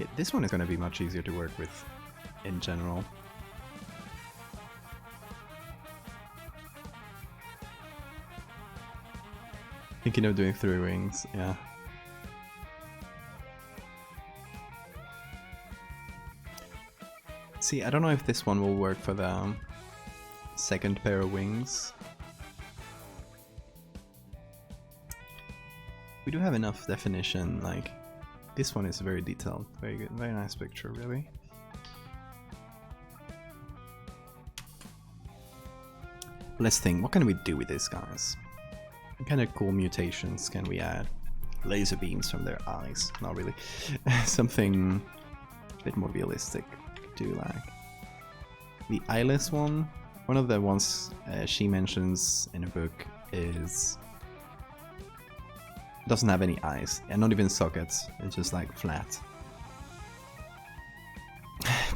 Okay, this one is going to be much easier to work with in general. Thinking of doing 3 wings, yeah. See, I don't know if this one will work for the second pair of wings. We do have enough definition, like, this one is very detailed, very good, very nice picture, really. Let's think, what can we do with these guys? What kind of cool mutations can we add? Laser beams from their eyes, not really. Something a bit more realistic. Do like the eyeless one. One of the ones she mentions in a book is doesn't have any eyes and not even sockets. It's just like flat.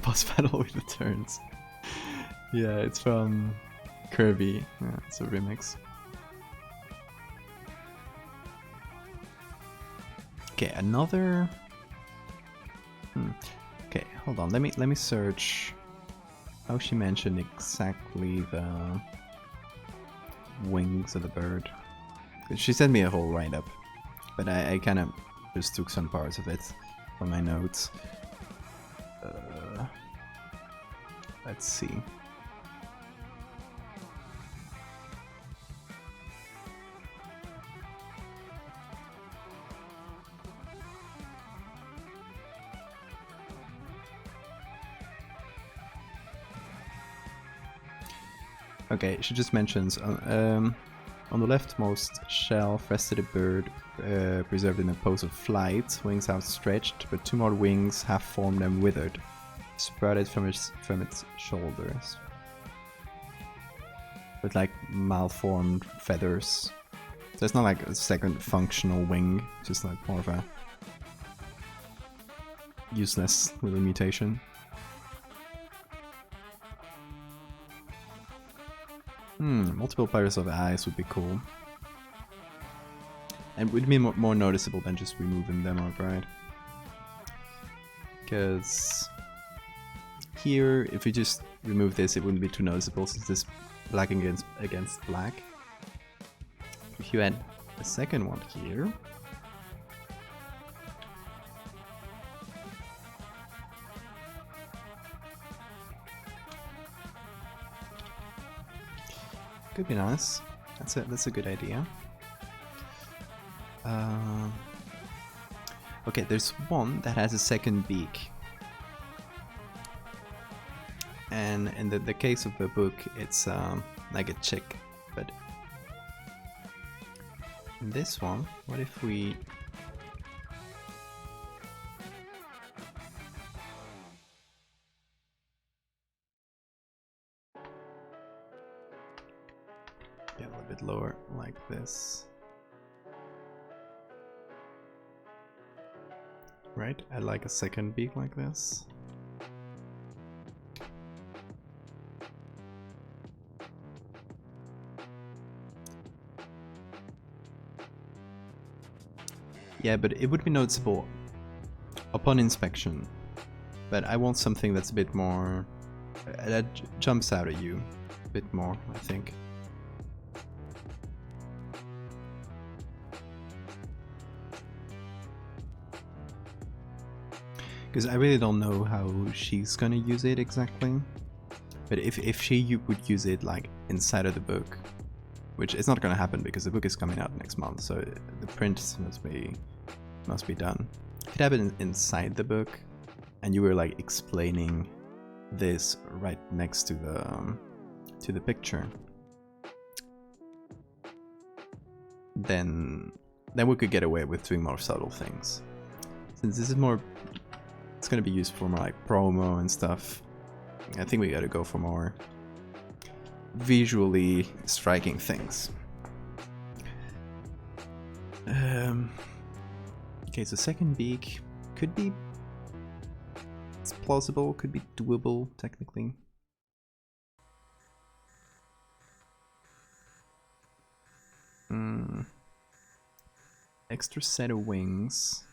Boss battle with the turns. Yeah, it's from Kirby. Yeah, it's a remix. Okay, another. Okay, hold on. Let me search how she mentioned exactly the wings of the bird. She sent me a whole write-up, but I kind of just took some parts of it from my notes. Let's see. Okay, she just mentions on the leftmost shelf rested a bird preserved in a pose of flight, wings outstretched, but 2 more wings half formed and withered, sprouted from its shoulders, with like malformed feathers. So it's not like a second functional wing, just like more of a useless little mutation. Multiple pairs of eyes would be cool. And would be more noticeable than just removing them outright. Because here, if we just remove this, it wouldn't be too noticeable since this black against black. If you add a second one here, could be nice. That's a good idea. Okay, there's one that has a second beak. And in the case of the book, it's like a chick. But in this one, what if we... get a little bit lower, like this. Right? Add like a second beak like this. Yeah, but it would be noticeable upon inspection. But I want something that's a bit more... that jumps out at you a bit more, I think. Because I really don't know how she's gonna use it exactly. But if she would use it like inside of the book, which is not gonna happen because the book is coming out next month, so the print must be done. If it happened inside the book, and you were like explaining this right next to the picture, then we could get away with doing more subtle things. Since this is more, it's gonna be used for more like promo and stuff. I think we gotta go for more visually striking things. Okay, so second beak could be, it's plausible, could be doable technically. Extra set of wings.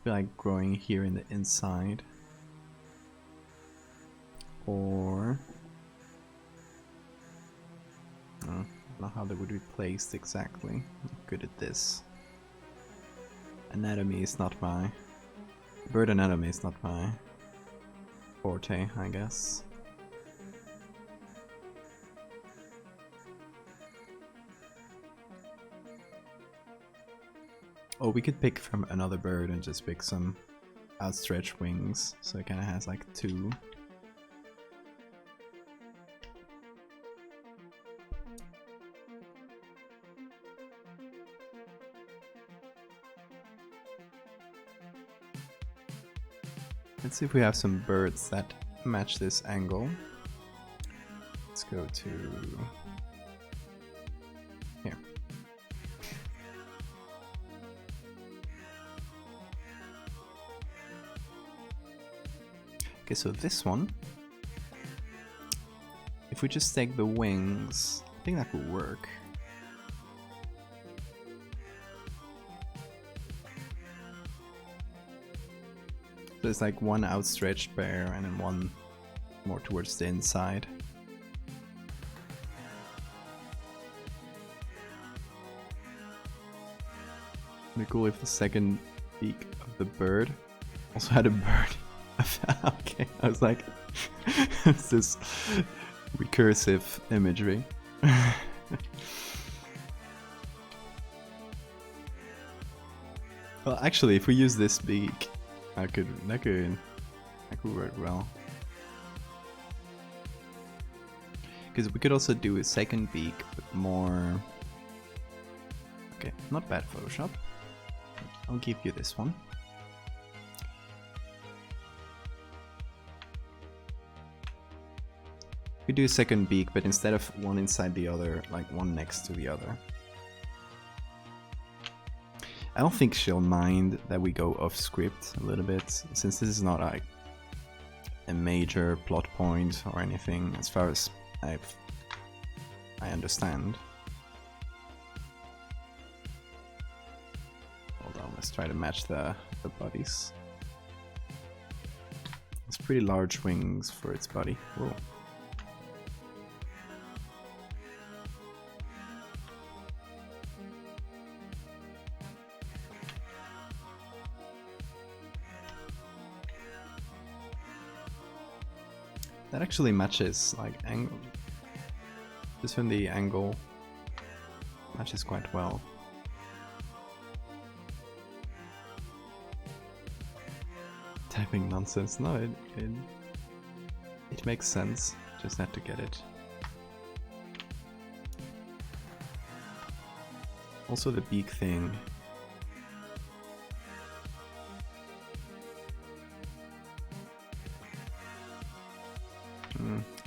Be like growing here in the inside. Or I don't know how they would be placed exactly. I'm good at this. Anatomy is not my... Bird anatomy is not my forte, I guess. Oh, we could pick from another bird and just pick some outstretched wings, so it kind of has like two. Let's see if we have some birds that match this angle. Let's go to here. Okay, so this one, if we just take the wings, I think that could work. So it's like one outstretched pair and then one more towards the inside. It'd be cool if the second beak of the bird also had a bird. Okay, I was like, it's this recursive imagery. Well, actually, if we use this beak, that could work well. Because we could also do a second beak, but more... Okay, not bad Photoshop. I'll give you this one. We do a second beak, but instead of one inside the other, like one next to the other. I don't think she'll mind that we go off script a little bit, since this is not like a major plot point or anything, as far as I understand. Hold on, let's try to match the bodies. It's pretty large wings for its body. Whoa. That actually matches, like, angle. Just from the angle matches quite well. Typing nonsense. No, it makes sense. Just had to get it. Also the beak thing.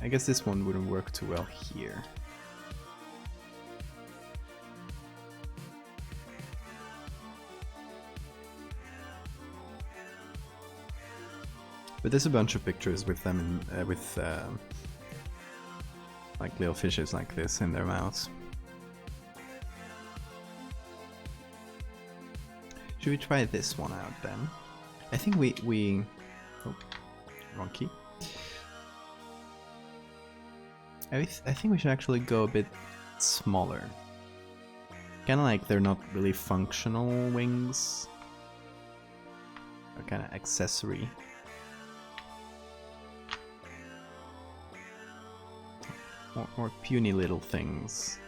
I guess this one wouldn't work too well here. But there's a bunch of pictures with them in, like little fishes like this in their mouths. Should we try this one out then? I think we oh, wrong key. I think we should actually go a bit smaller. Kind of like they're not really functional wings. They're kind of accessory. More puny little things.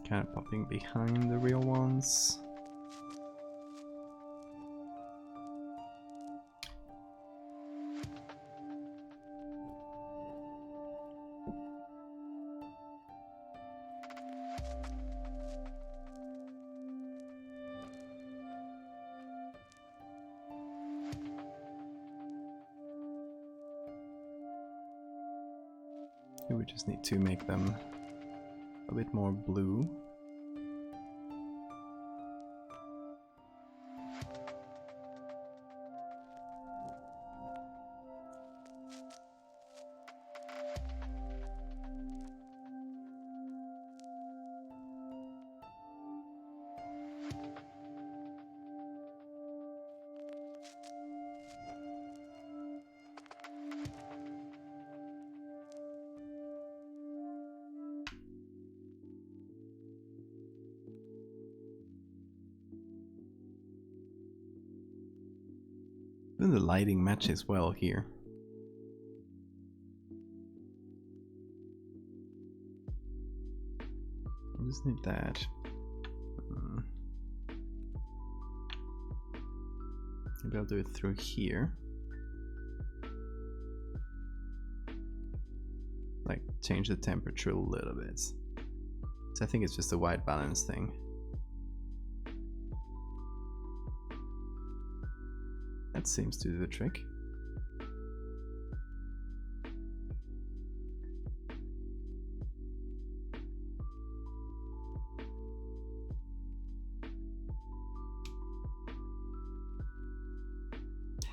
Kind of popping behind the real ones. We just need to make them a bit more blue. Even the lighting matches well here. I just need that. Maybe I'll do it through here. Like change the temperature a little bit. So I think it's just a white balance thing. That seems to do the trick.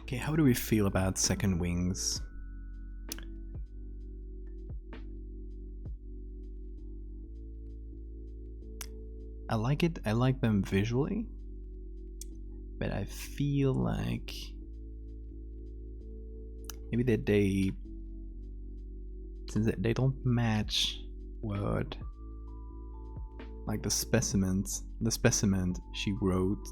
Okay, how do we feel about second wings? I like it, I like them visually, but I feel like maybe that since they don't match what, like the specimen she wrote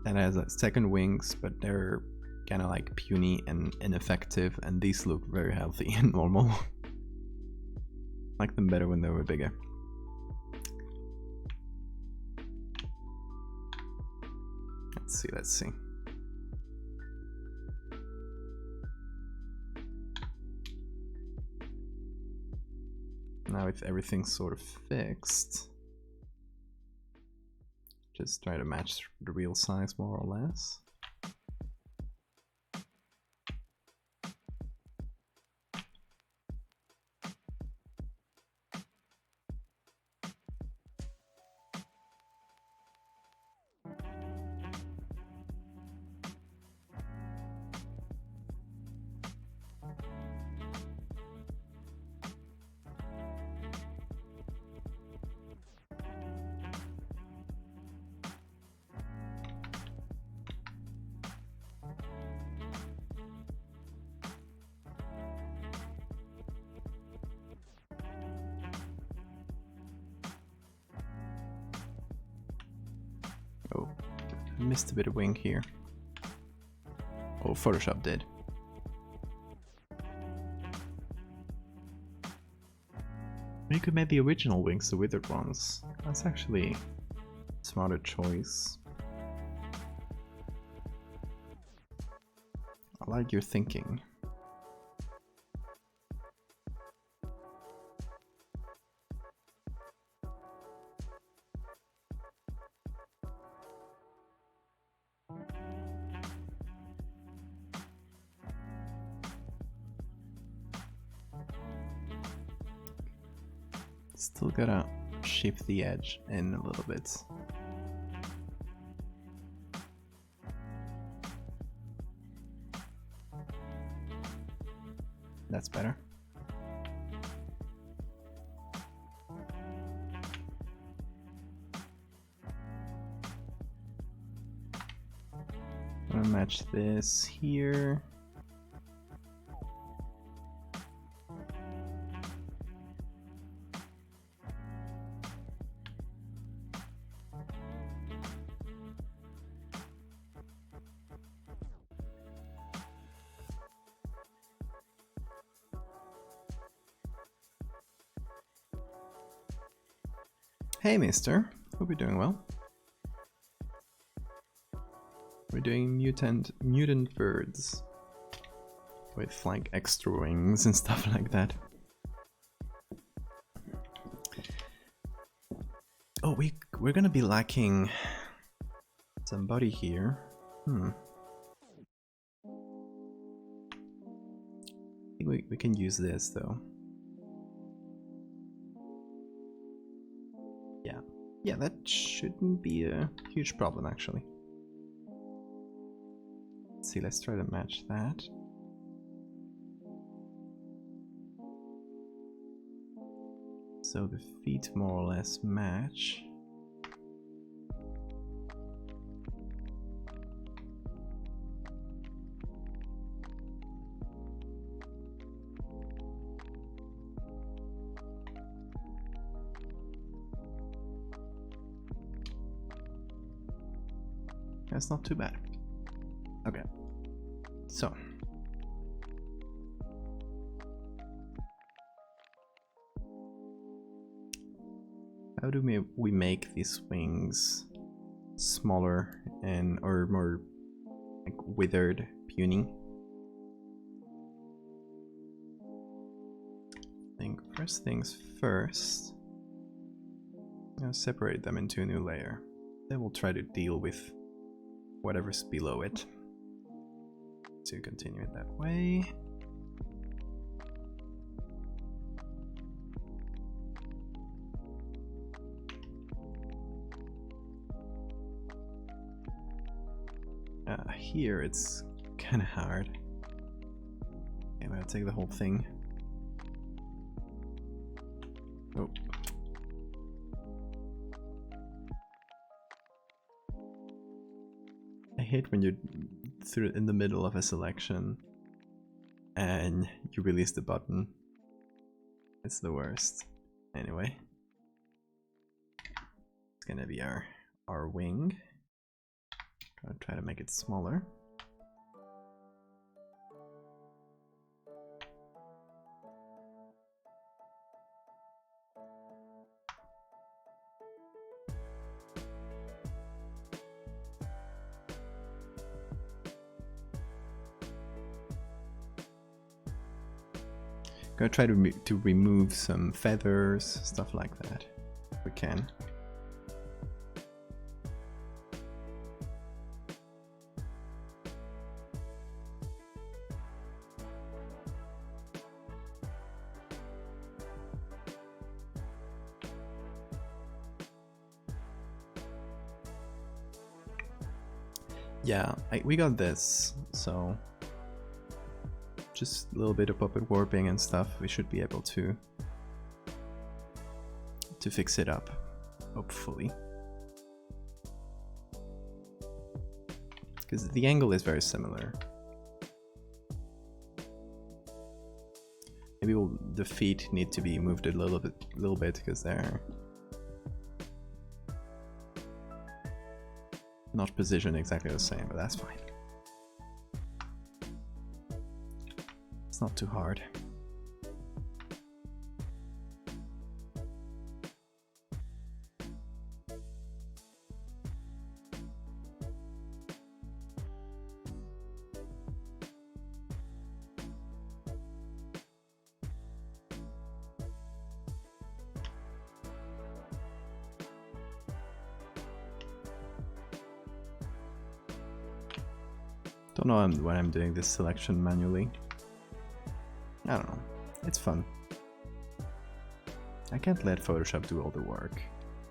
that has second wings, but they're kind of like puny and ineffective, and these look very healthy and normal. Like them better when they were bigger. Let's see. Now if everything's sort of fixed, just try to match the real size more or less. Oh, I missed a bit of wing here. Oh, Photoshop did. You could make the original wings the withered ones. That's actually a smarter choice. I like your thinking. Still gotta shift the edge in a little bit. That's better. I'm gonna match this here. Hey mister, hope you're doing well. We're doing mutant birds with like extra wings and stuff like that. Oh, we're gonna be lacking somebody here. I think we can use this though. Yeah, that shouldn't be a huge problem actually. Let's see, let's try to match that. So the feet more or less match. That's not too bad. Okay, so how do we make these wings smaller and or more like withered, puny? I think first things first, I'll separate them into a new layer. Then we'll try to deal with whatever's below it to continue it that way. Here it's kind of hard. Okay, I'm gonna take the whole thing. Oh. I hate when you're in the middle of a selection and you release the button. It's the worst. Anyway, it's gonna be our wing. I'll try to make it smaller. Gonna try to remove some feathers, stuff like that, if we can. Yeah, we got this, so just a little bit of puppet warping and stuff, we should be able to fix it up, hopefully. Because the angle is very similar. Maybe the feet need to be moved a little bit because they're not positioned exactly the same, but that's fine. It's not too hard. Don't know when I'm doing this selection manually. I don't know. It's fun. I can't let Photoshop do all the work.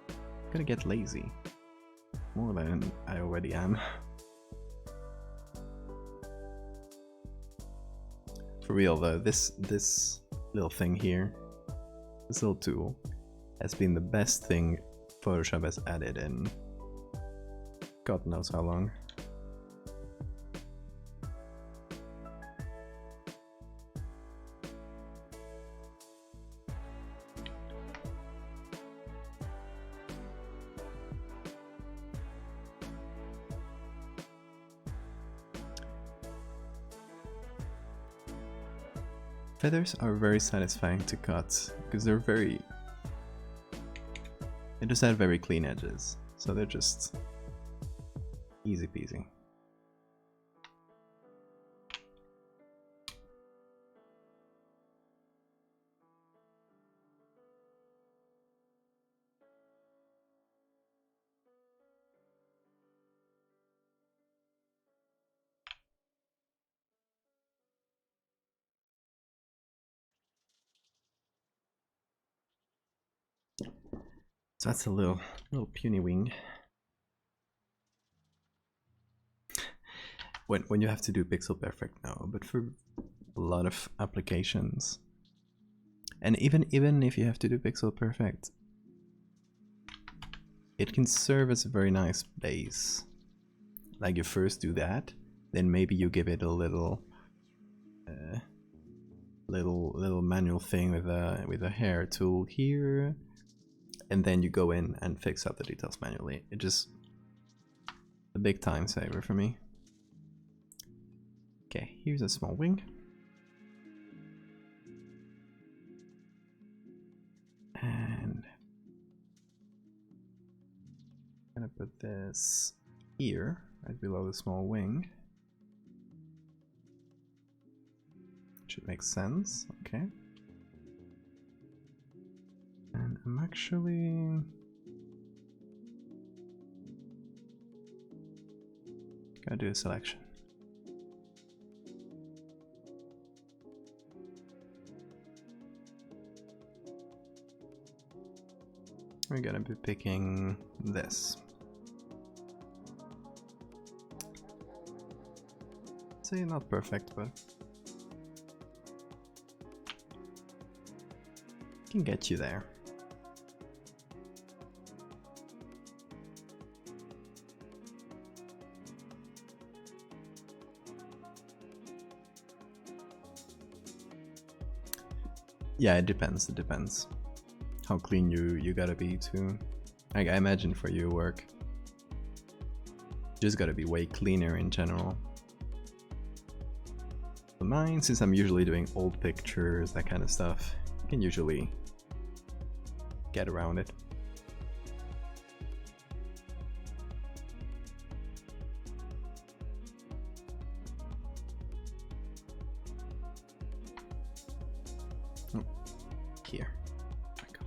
I'm gonna get lazy. More than I already am. For real though, this little thing here, this little tool, has been the best thing Photoshop has added in God knows how long. Feathers are very satisfying to cut because they just have very clean edges, so they're just easy peasy. So that's a little puny wing. When you have to do pixel perfect, no, but for a lot of applications, and even if you have to do pixel perfect, it can serve as a very nice base. Like you first do that, then maybe you give it a little little manual thing with a hair tool here, and then you go in and fix up the details manually. It just a big time saver for me. Okay, here's a small wing. And I'm gonna put this here, right below the small wing. Should make sense, okay. And I'm actually gonna do a selection. We're gonna be picking this. Say not perfect, but can get you there. Yeah, it depends. It depends how clean you gotta be too. Like, I imagine for your work, just gotta be way cleaner in general. For mine, since I'm usually doing old pictures, that kind of stuff, I can usually get around it. Oh, here. There we go.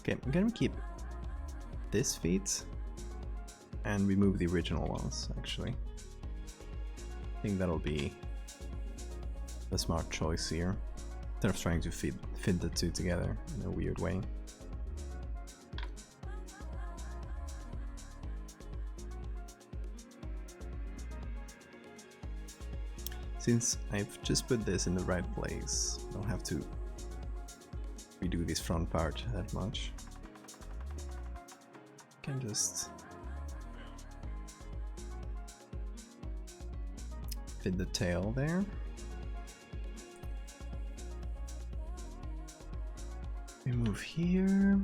Okay, I'm gonna keep this feet and remove the original ones, actually. I think that'll be a smart choice here, instead of trying to fit the two together in a weird way. Since I've just put this in the right place, I don't have to redo this front part that much. Can just fit the tail there. We move here.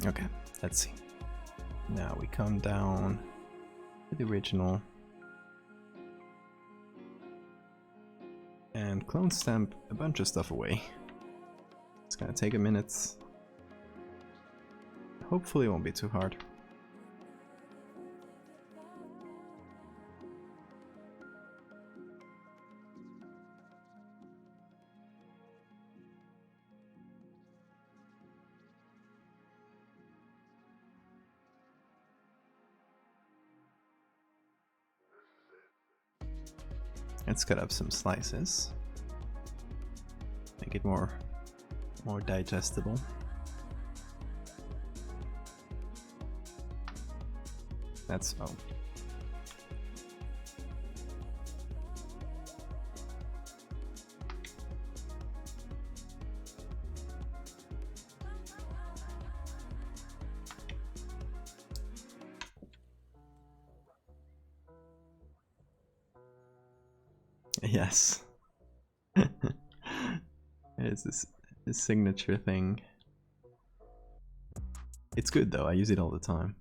Okay, let's see. Now we come down to the original and clone stamp a bunch of stuff away. It's gonna take a minute. Hopefully it won't be too hard. Let's cut up some slices. Make it more digestible. That's oh. Yes. It's this signature thing. It's good though, I use it all the time.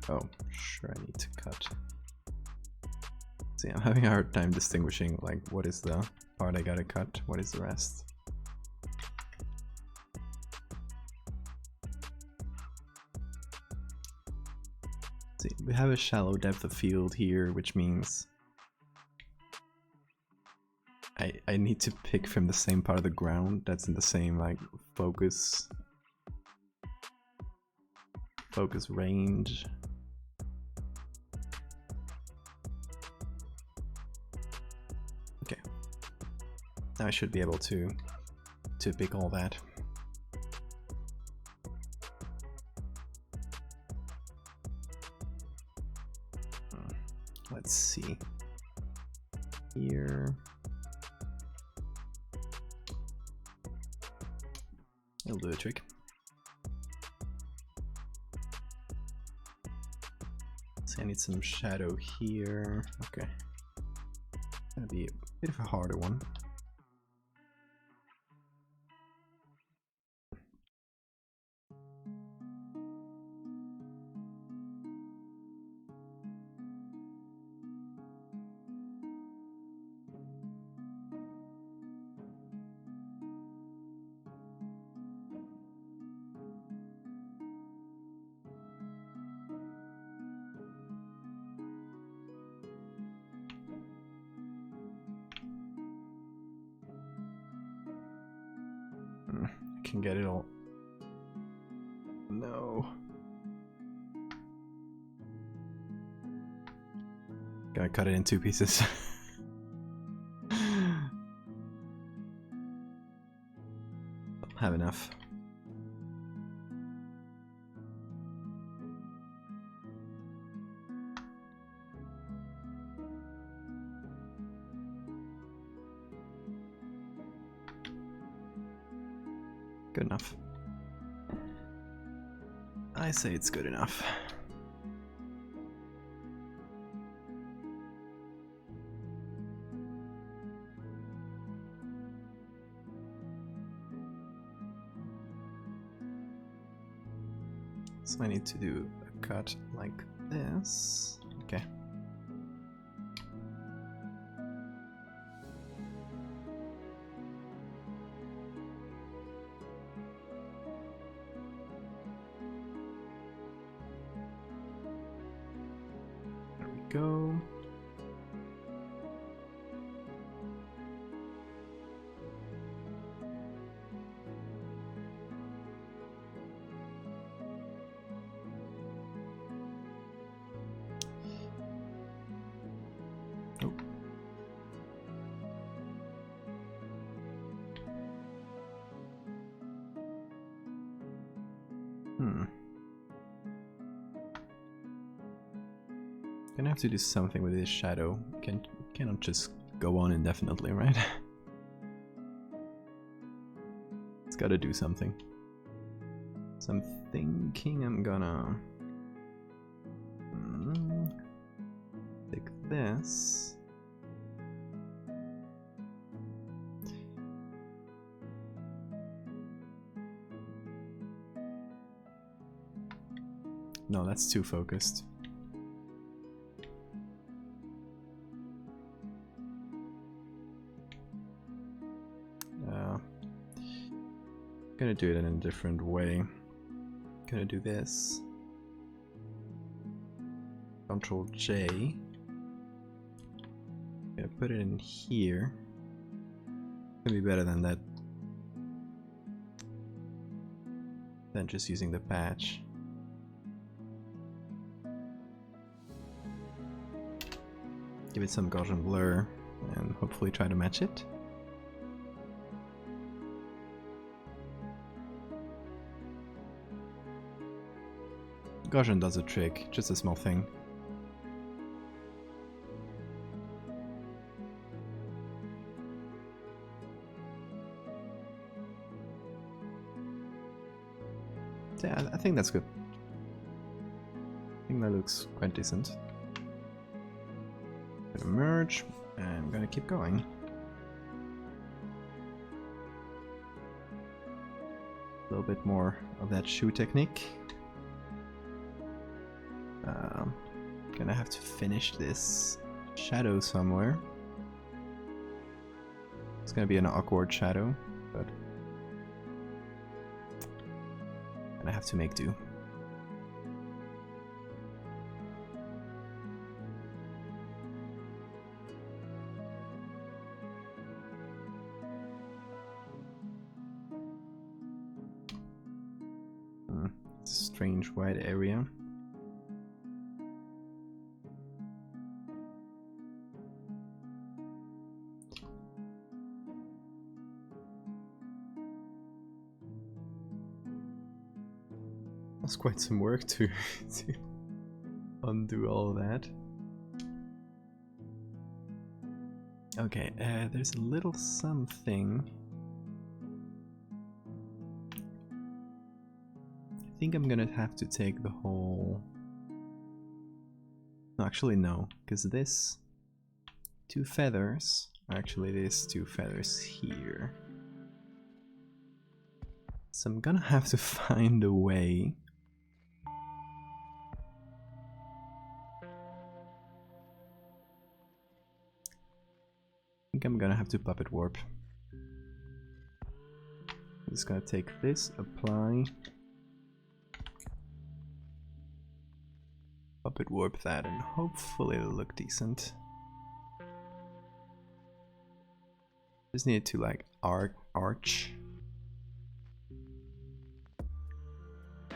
Oh, sure, I need to cut. See, I'm having a hard time distinguishing, like, what is the part I gotta cut, what is the rest. See, we have a shallow depth of field here, which means I need to pick from the same part of the ground that's in the same, like, focus range. Okay. Now I should be able to pick all that. Let's see. Here. It'll do a trick. So I need some shadow here. Okay. Gonna be a bit of a harder one. Can get it all. No. Gotta cut it in 2 pieces. Don't have enough. Good enough. I say it's good enough. So I need to do a cut like this. Okay. Go. Oh. Gonna have to do something with this shadow. Cannot just go on indefinitely, right? It's gotta do something. So I'm thinking I'm gonna take this. No, that's too focused. Gonna do it in a different way. Gonna do this. Control J. Gonna put it in here. Gonna be better than that. Than just using the patch. Give it some Gaussian blur and hopefully try to match it. Gaussian does a trick, just a small thing. Yeah, I think that's good. I think that looks quite decent. Gonna merge, and I'm gonna keep going. A little bit more of that shoe technique. Gonna have to finish this shadow somewhere. It's gonna be an awkward shadow, but gonna have to make do. It's a strange white area. That's quite some work to undo all that. Okay, there's a little something. I think I'm gonna have to take the whole... No, actually no, because this two feathers, actually these two feathers here. So I'm gonna have to find a way I think I'm gonna have to puppet warp. I'm just gonna take this, apply, puppet warp that, and hopefully it'll look decent. Just need to like arch.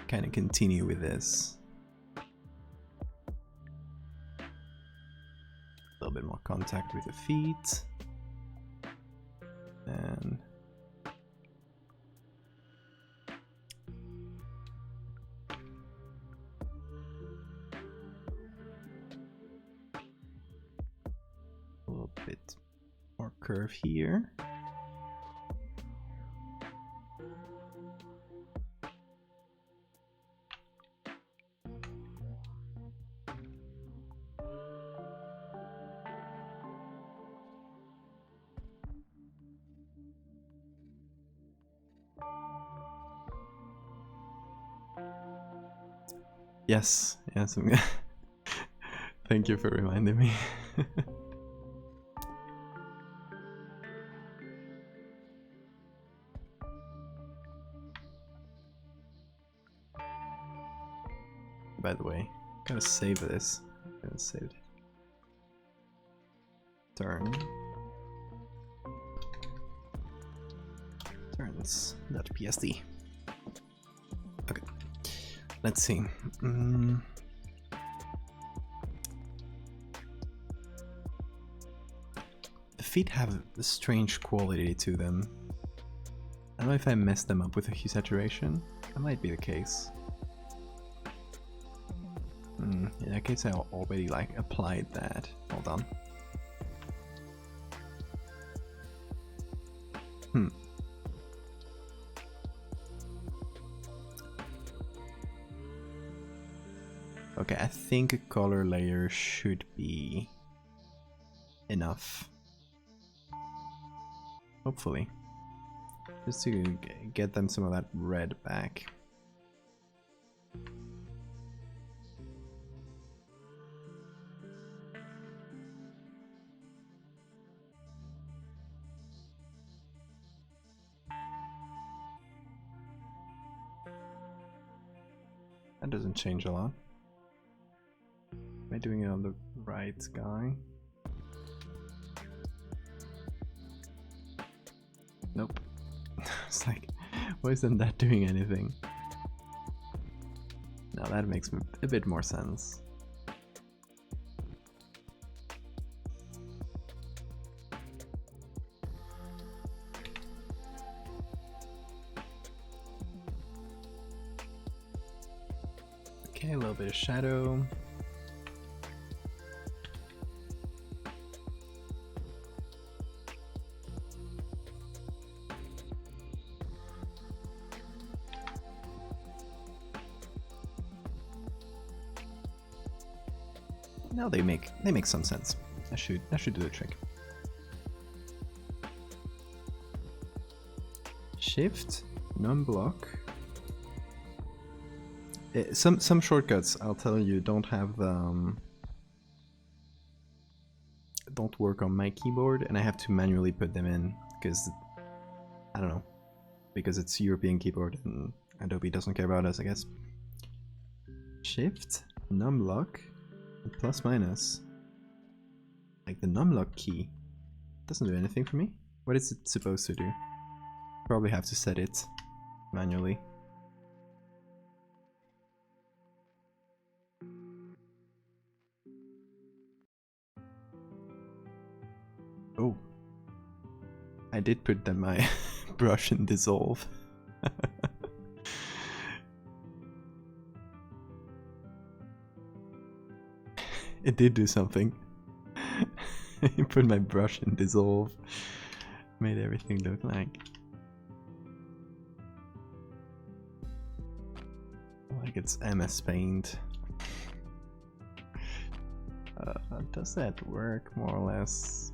Kind of continue with this. A little bit more contact with the feet. And a little bit more curve here. Yes, yes. Thank you for reminding me. By the way, gotta save this. Gotta save it. Turn. Turns. .psd. Okay. Let's see. The feet have a strange quality to them. I don't know if I messed them up with a hue saturation. That might be the case. In that case, I already like applied that. Hold on. Okay, I think a color layer should be enough. Hopefully. Just to get them some of that red back. That doesn't change a lot. Am I doing it on the right guy? Nope. It's like, why isn't that doing anything? Now that makes a bit more sense. Okay, a little bit of shadow. Now they make some sense. That should do the trick. Shift, non-block. Some shortcuts, I'll tell you, don't have don't work on my keyboard, and I have to manually put them in because I don't know, because it's European keyboard and Adobe doesn't care about us, I guess. Shift, numlock, and plus minus. Like the numlock key doesn't do anything for me. What is it supposed to do? Probably have to set it manually. Oh, I did put my brush in dissolve. It did do something. I put my brush in dissolve. Made everything look like it's MS Paint. Does that work more or less?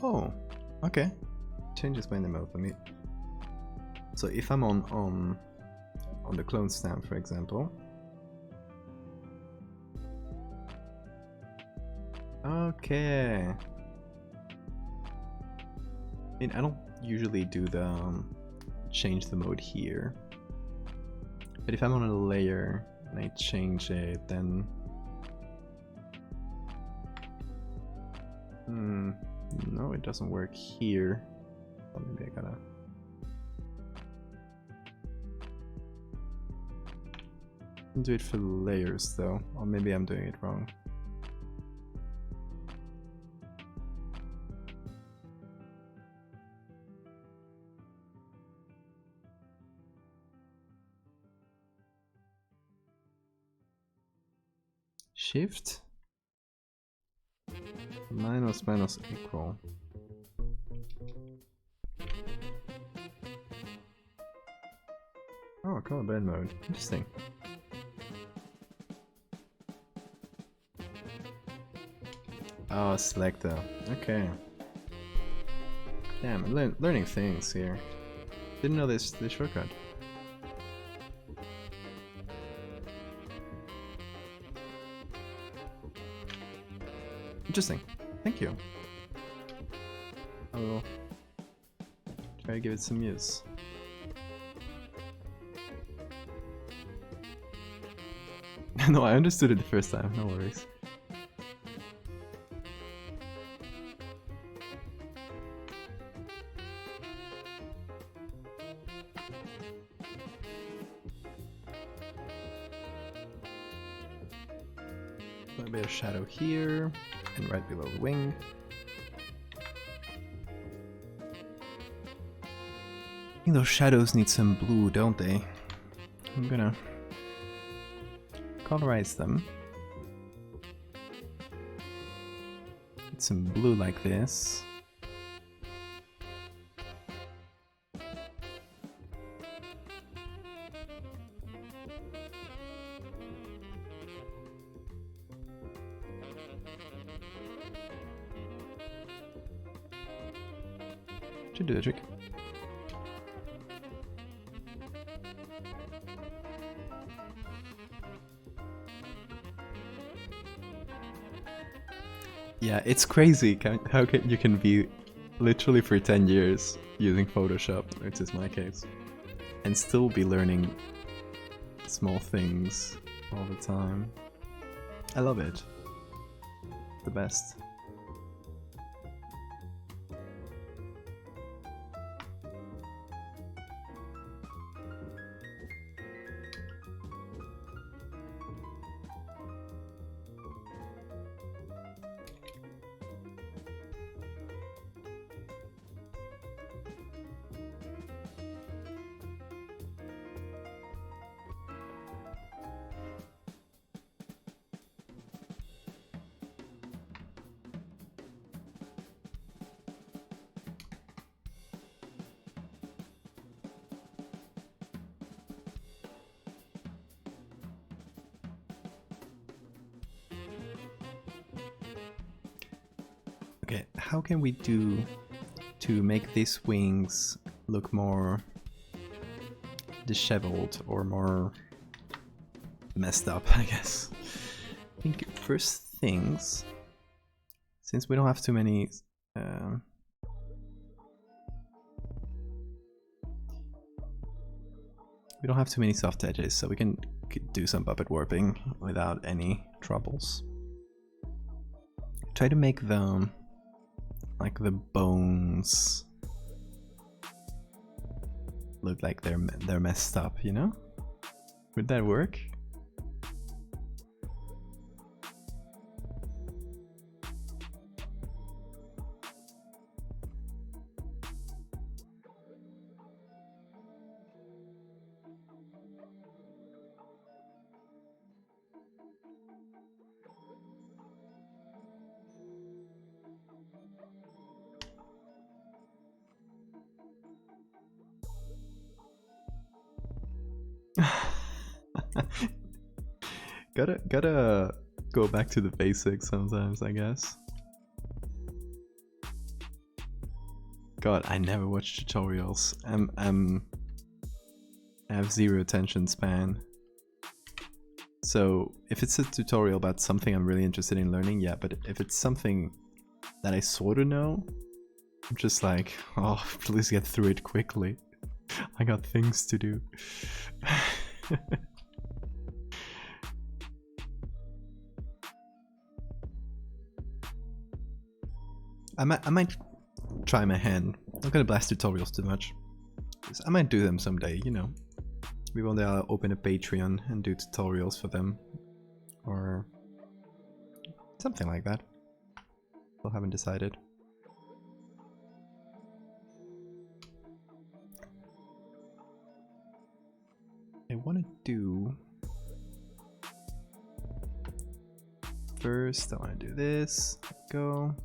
Oh, okay. Changes my name for me. So if I'm on the clone stamp, for example. Okay. I mean, I don't usually do the change the mode here, but if I'm on a layer and I change it, then no, it doesn't work here. So maybe I gotta do it for layers though, or maybe I'm doing it wrong. Shift minus equal. Oh, color blend mode. Interesting. Oh, selector. Okay. Damn, I'm learning things here. Didn't know this shortcut. Interesting. Thank you. I will try to give it some use. No, I understood it the first time, no worries. A bit of shadow here, and right below the wing. I think those shadows need some blue, don't they? I'm gonna colorize them. Get some blue like this. Should do the trick. Yeah, it's crazy how you can be literally for 10 years using Photoshop, which is my case, and still be learning small things all the time. I love it. The best. Okay, how can we do to make these wings look more disheveled or more messed up, I guess? I think first things, since we don't have too many we don't have too many soft edges, so we can do some puppet warping without any troubles. Try to make them like the bones look like they're messed up, you know? Would that work? Gotta go back to the basics sometimes, I guess. God, I never watch tutorials. I have zero attention span. So if it's a tutorial about something I'm really interested in learning, yeah, but if it's something that I sort of know, I'm just like, oh, please get through it quickly. I got things to do. I might try my hand. I'm not gonna blast tutorials too much. I might do them someday, you know. Maybe one day I'll open a Patreon and do tutorials for them. Or something like that. Still haven't decided. I want to do... First, I want to do this. Go.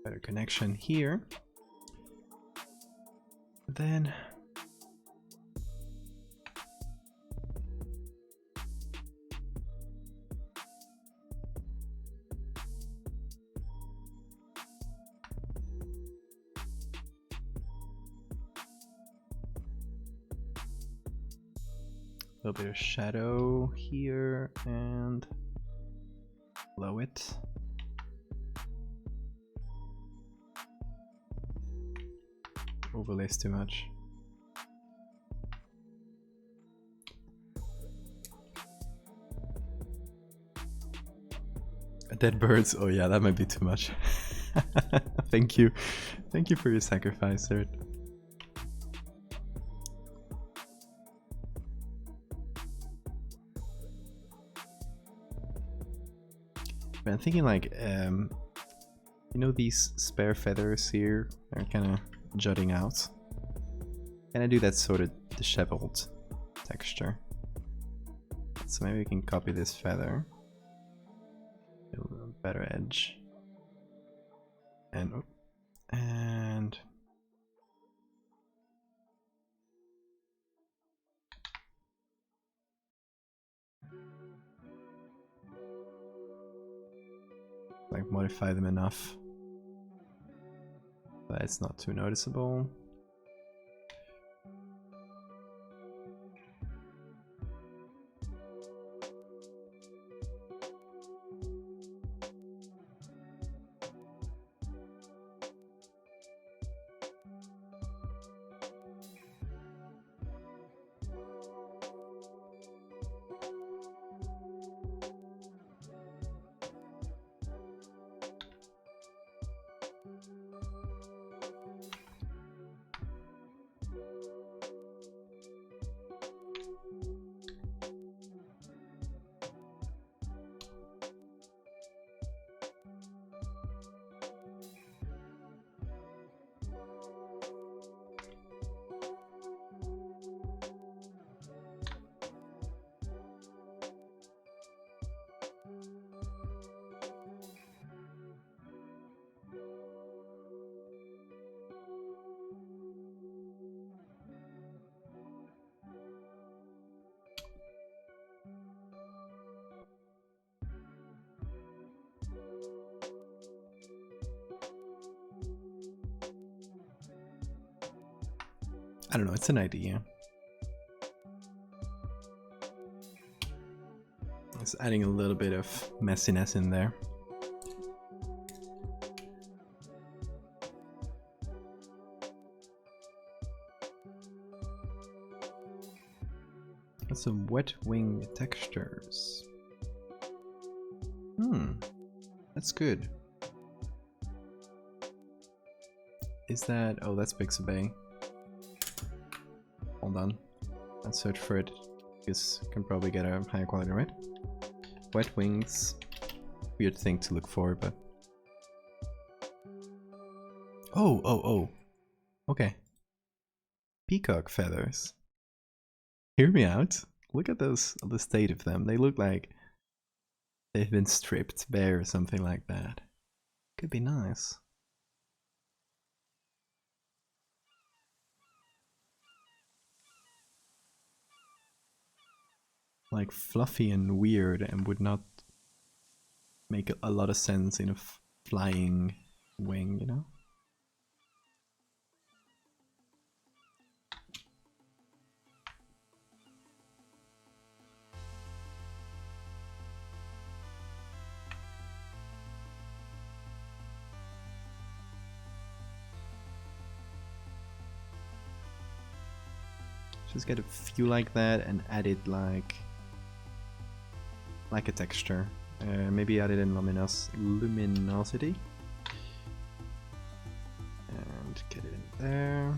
Better connection here. Then a little bit of shadow here and below it. Overlays too much. Dead birds, oh yeah, that might be too much. Thank you. Thank you for your sacrifice, sir. I'm thinking like, you know these spare feathers here? They're kind of jutting out. Can I do that sort of disheveled texture? So maybe we can copy this feather. A little better edge. And like modify them enough that it's not too noticeable. I don't know, it's an idea. Just adding a little bit of messiness in there. Some wet wing textures. That's good. Is that... oh, that's Pixabay. Hold on. Let's search for it, because you can probably get a higher quality, right? Wet wings. Weird thing to look for, but... oh. Okay. Peacock feathers. Hear me out. Look at those, the state of them. They look like they've been stripped bare or something like that. Could be nice. Like fluffy and weird and would not make a lot of sense in a flying wing, you know? Just get a few like that and add it like a texture. Maybe add it in luminosity. And get it in there.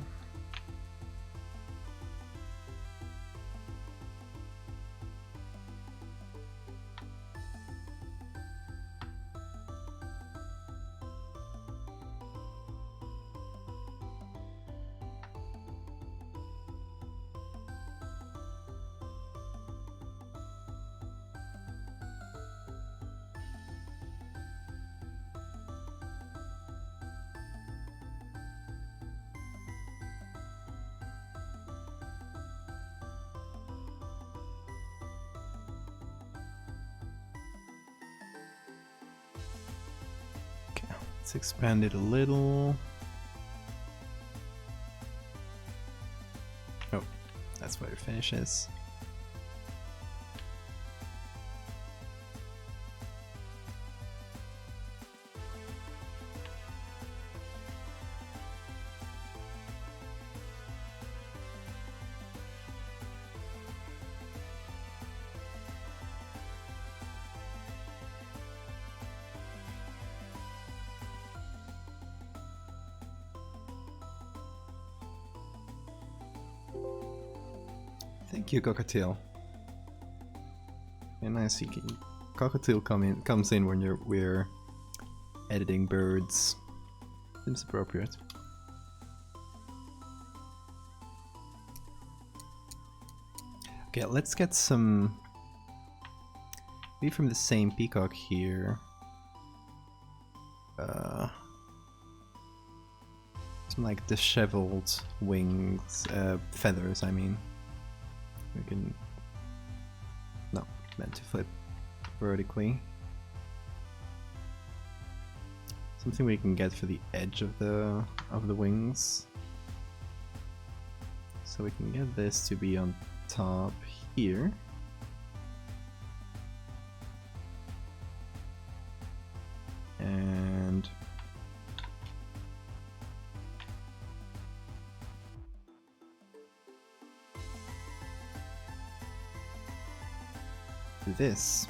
Let's expand it a little. Oh, that's where it finishes. Thank you, Cockatiel. Yeah, nice. Cockatiel comes in when we're editing birds. Seems appropriate. Okay, let's get some. Maybe from the same peacock here. Some like disheveled wings, feathers. I mean. We can... no, meant to flip vertically. Something we can get for the edge of the wings. So we can get this to be on top here. And... this.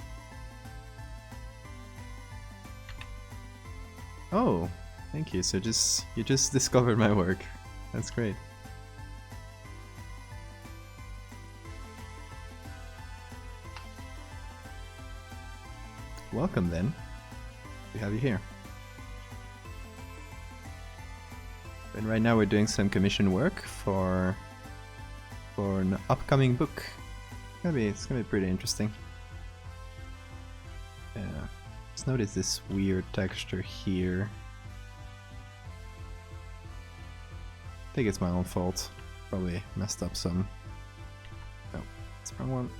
Oh, thank you. So you just discovered my work. That's great. Welcome then. We have you here. And right now we're doing some commission work for an upcoming book. It's gonna be pretty interesting. Just notice this weird texture here. I think it's my own fault. Probably messed up some. Oh, it's the wrong one.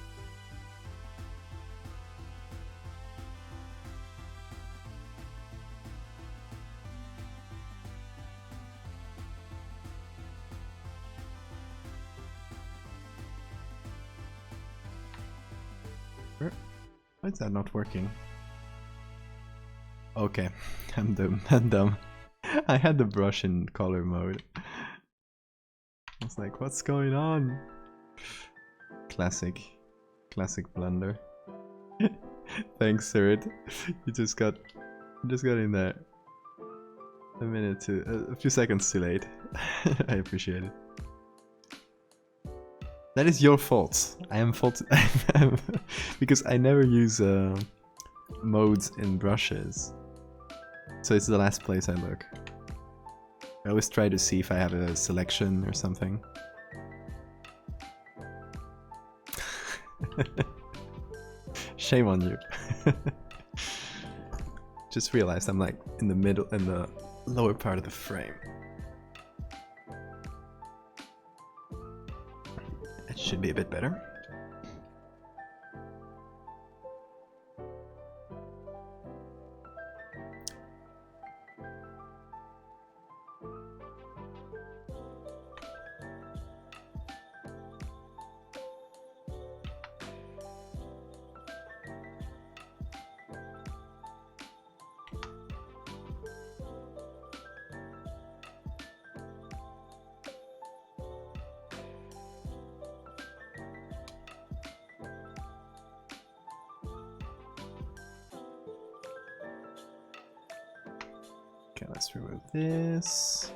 Why is that not working? Okay, I'm dumb. I'm dumb. I had the brush in color mode. I was like, what's going on? Classic blunder. Thanks, Sirid. You just got in there a few seconds too late. I appreciate it. That is your fault. I am fault because I never use modes in brushes. So it's the last place I look. I always try to see if I have a selection or something. Shame on you. Just realized I'm like in the middle, in the lower part of the frame. It should be a bit better. Okay, let's remove this.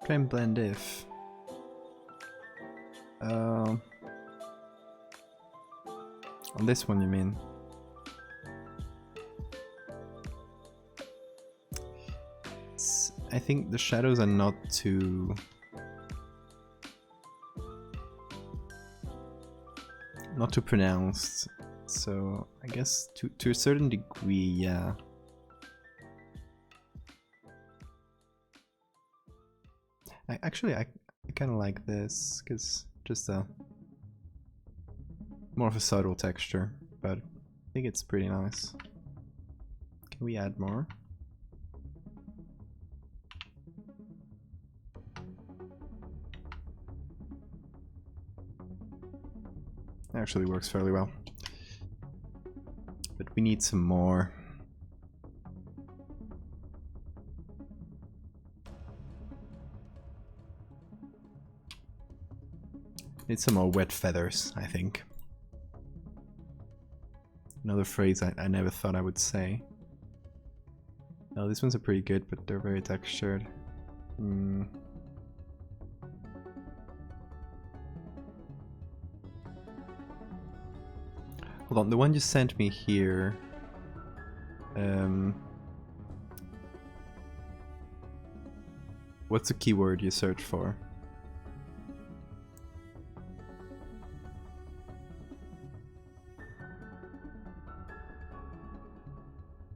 Try and blend if. On this one, you mean? I think the shadows are not too pronounced, so I guess to a certain degree, yeah. I kind of like this because just a more of a subtle texture, but I think it's pretty nice. Can we add more? Actually works fairly well, but we need some more. Need some more wet feathers, I think. Another phrase I never thought I would say. No, these ones are pretty good, but they're very textured. Hold on, the one you sent me here. What's the keyword you search for?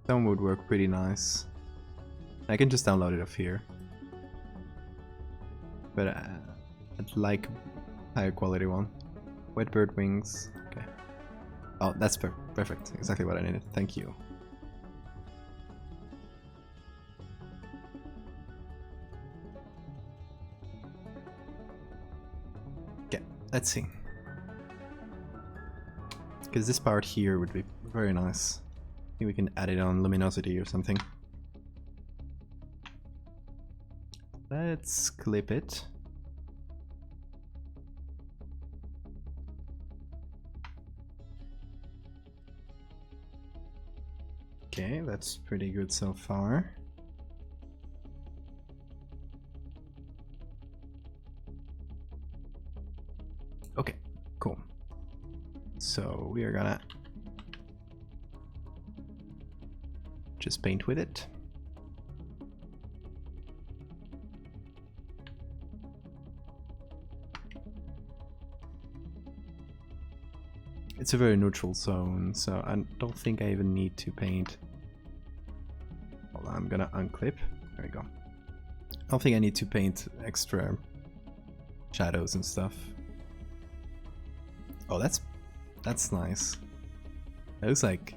That one would work pretty nice. I can just download it off here. But I'd like a higher quality one. Wet bird wings. Okay. Oh, that's perfect. Exactly what I needed. Thank you. Okay, let's see. Because this part here would be very nice. I think we can add it on luminosity or something. Let's clip it. Okay, that's pretty good so far. Okay, cool. So we are gonna just paint with it. It's a very neutral zone, so I don't think I even need to paint. Hold on, I'm gonna unclip. There we go. I don't think I need to paint extra shadows and stuff. Oh, that's nice. It looks like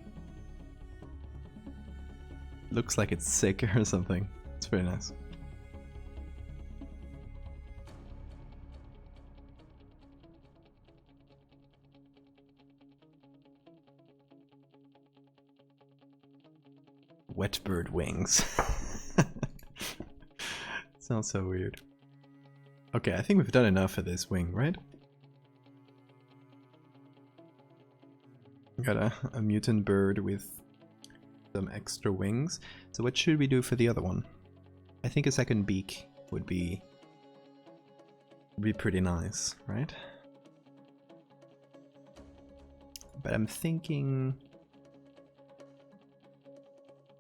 looks like it's sick or something. It's very nice. Wet bird wings. Sounds so weird. Okay, I think we've done enough for this wing, right? Got a mutant bird with some extra wings. So what should we do for the other one? I think a second beak would be pretty nice, right? But I'm thinking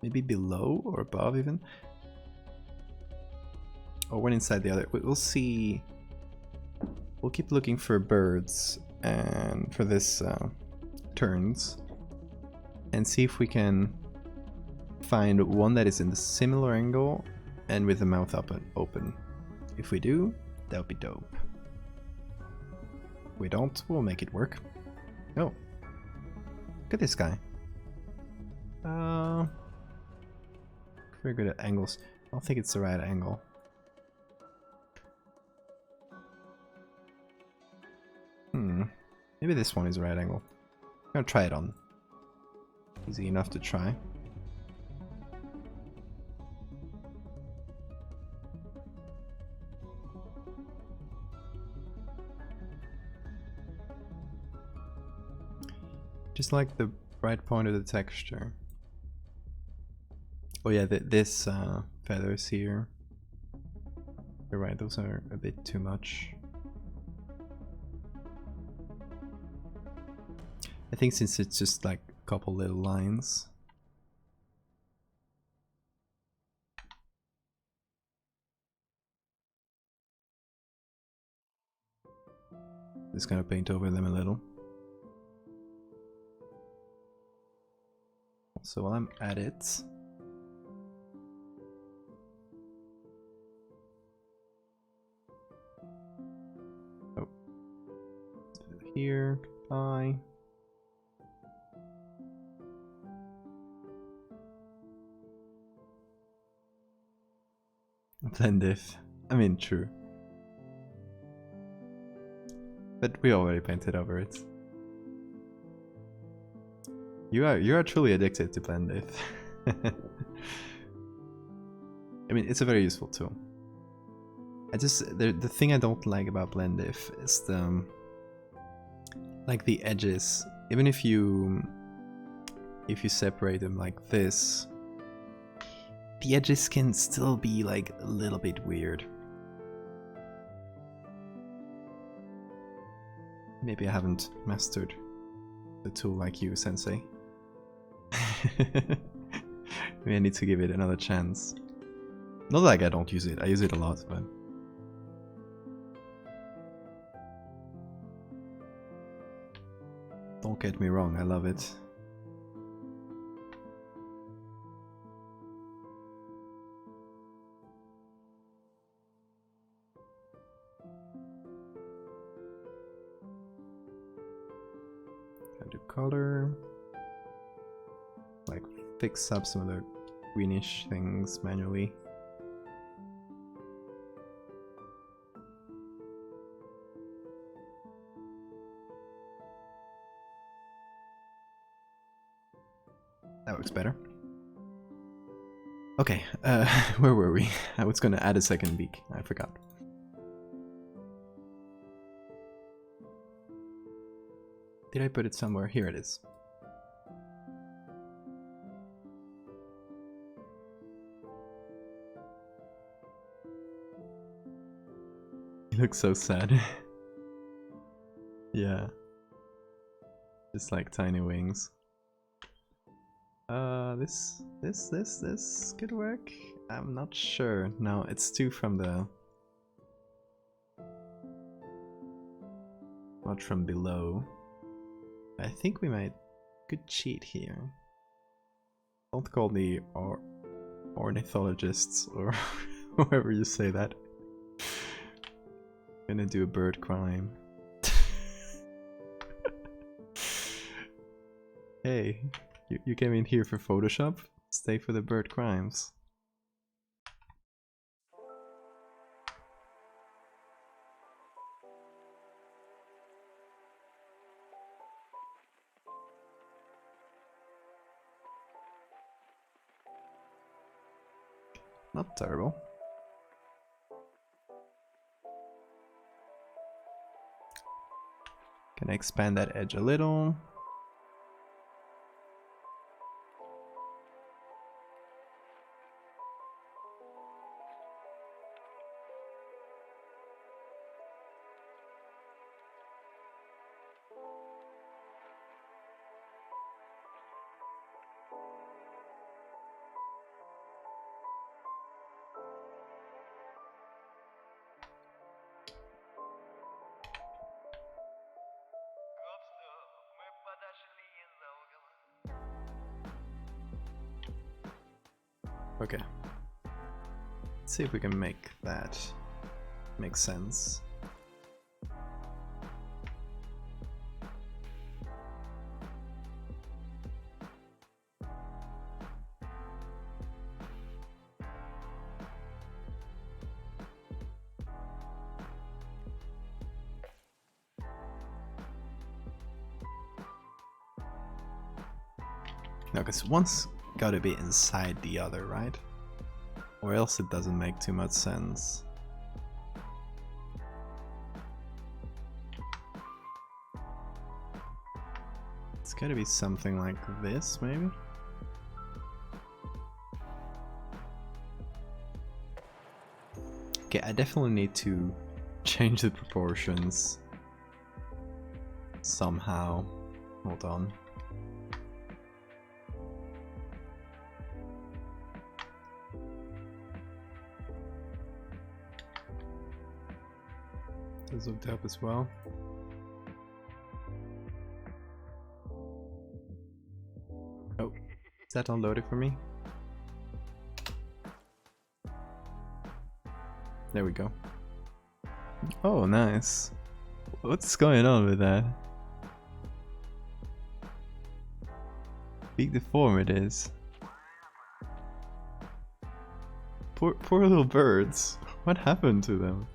maybe below or above even. Or one inside the other. We'll see. We'll keep looking for birds and for this turns and see if we can find one that is in the similar angle and with the mouth open. If we do, that would be dope. If we don't, we'll make it work. Oh, look at this guy. Very good at angles. I don't think it's the right angle. Maybe this one is the right angle. I'm gonna try it on. Easy enough to try. Just like the right point of the texture. Oh yeah, this feathers here. You're right, those are a bit too much. I think since it's just like a couple little lines. Just gonna paint over them a little. So while I'm at it, oh, here, goodbye. Blendif. I mean, true. But we already painted over it. You are truly addicted to Blendif. I mean, it's a very useful tool. The thing I don't like about Blendif is the like the edges. Even if you separate them like this, the edges can still be like a little bit weird. Maybe I haven't mastered the tool like you, Sensei. Maybe I need to give it another chance. Not like I don't use it, I use it a lot, but... Don't get me wrong, I love it. Color, like fix up some of the greenish things manually. That looks better. Okay, where were we? I was gonna add a second beak, I forgot. Did I put it somewhere? Here it is. He looks so sad. Yeah. Just like tiny wings. This could work? I'm not sure. No, it's too from the... Not from below. I think we could cheat here. Don't call me ornithologists or however you say that. I'm gonna do a bird crime. Hey, you came in here for Photoshop? Stay for the bird crimes. Not terrible. Can I expand that edge a little? Okay. Let's see if we can make that make sense. No, because one's gotta be inside the other, right? Or else it doesn't make too much sense. It's gotta be something like this, maybe? Okay, I definitely need to change the proportions somehow. Hold on. This looked up as well. Oh, is that unloaded for me? There we go. Oh, nice. What's going on with that? Big deformities. Poor little birds. What happened to them?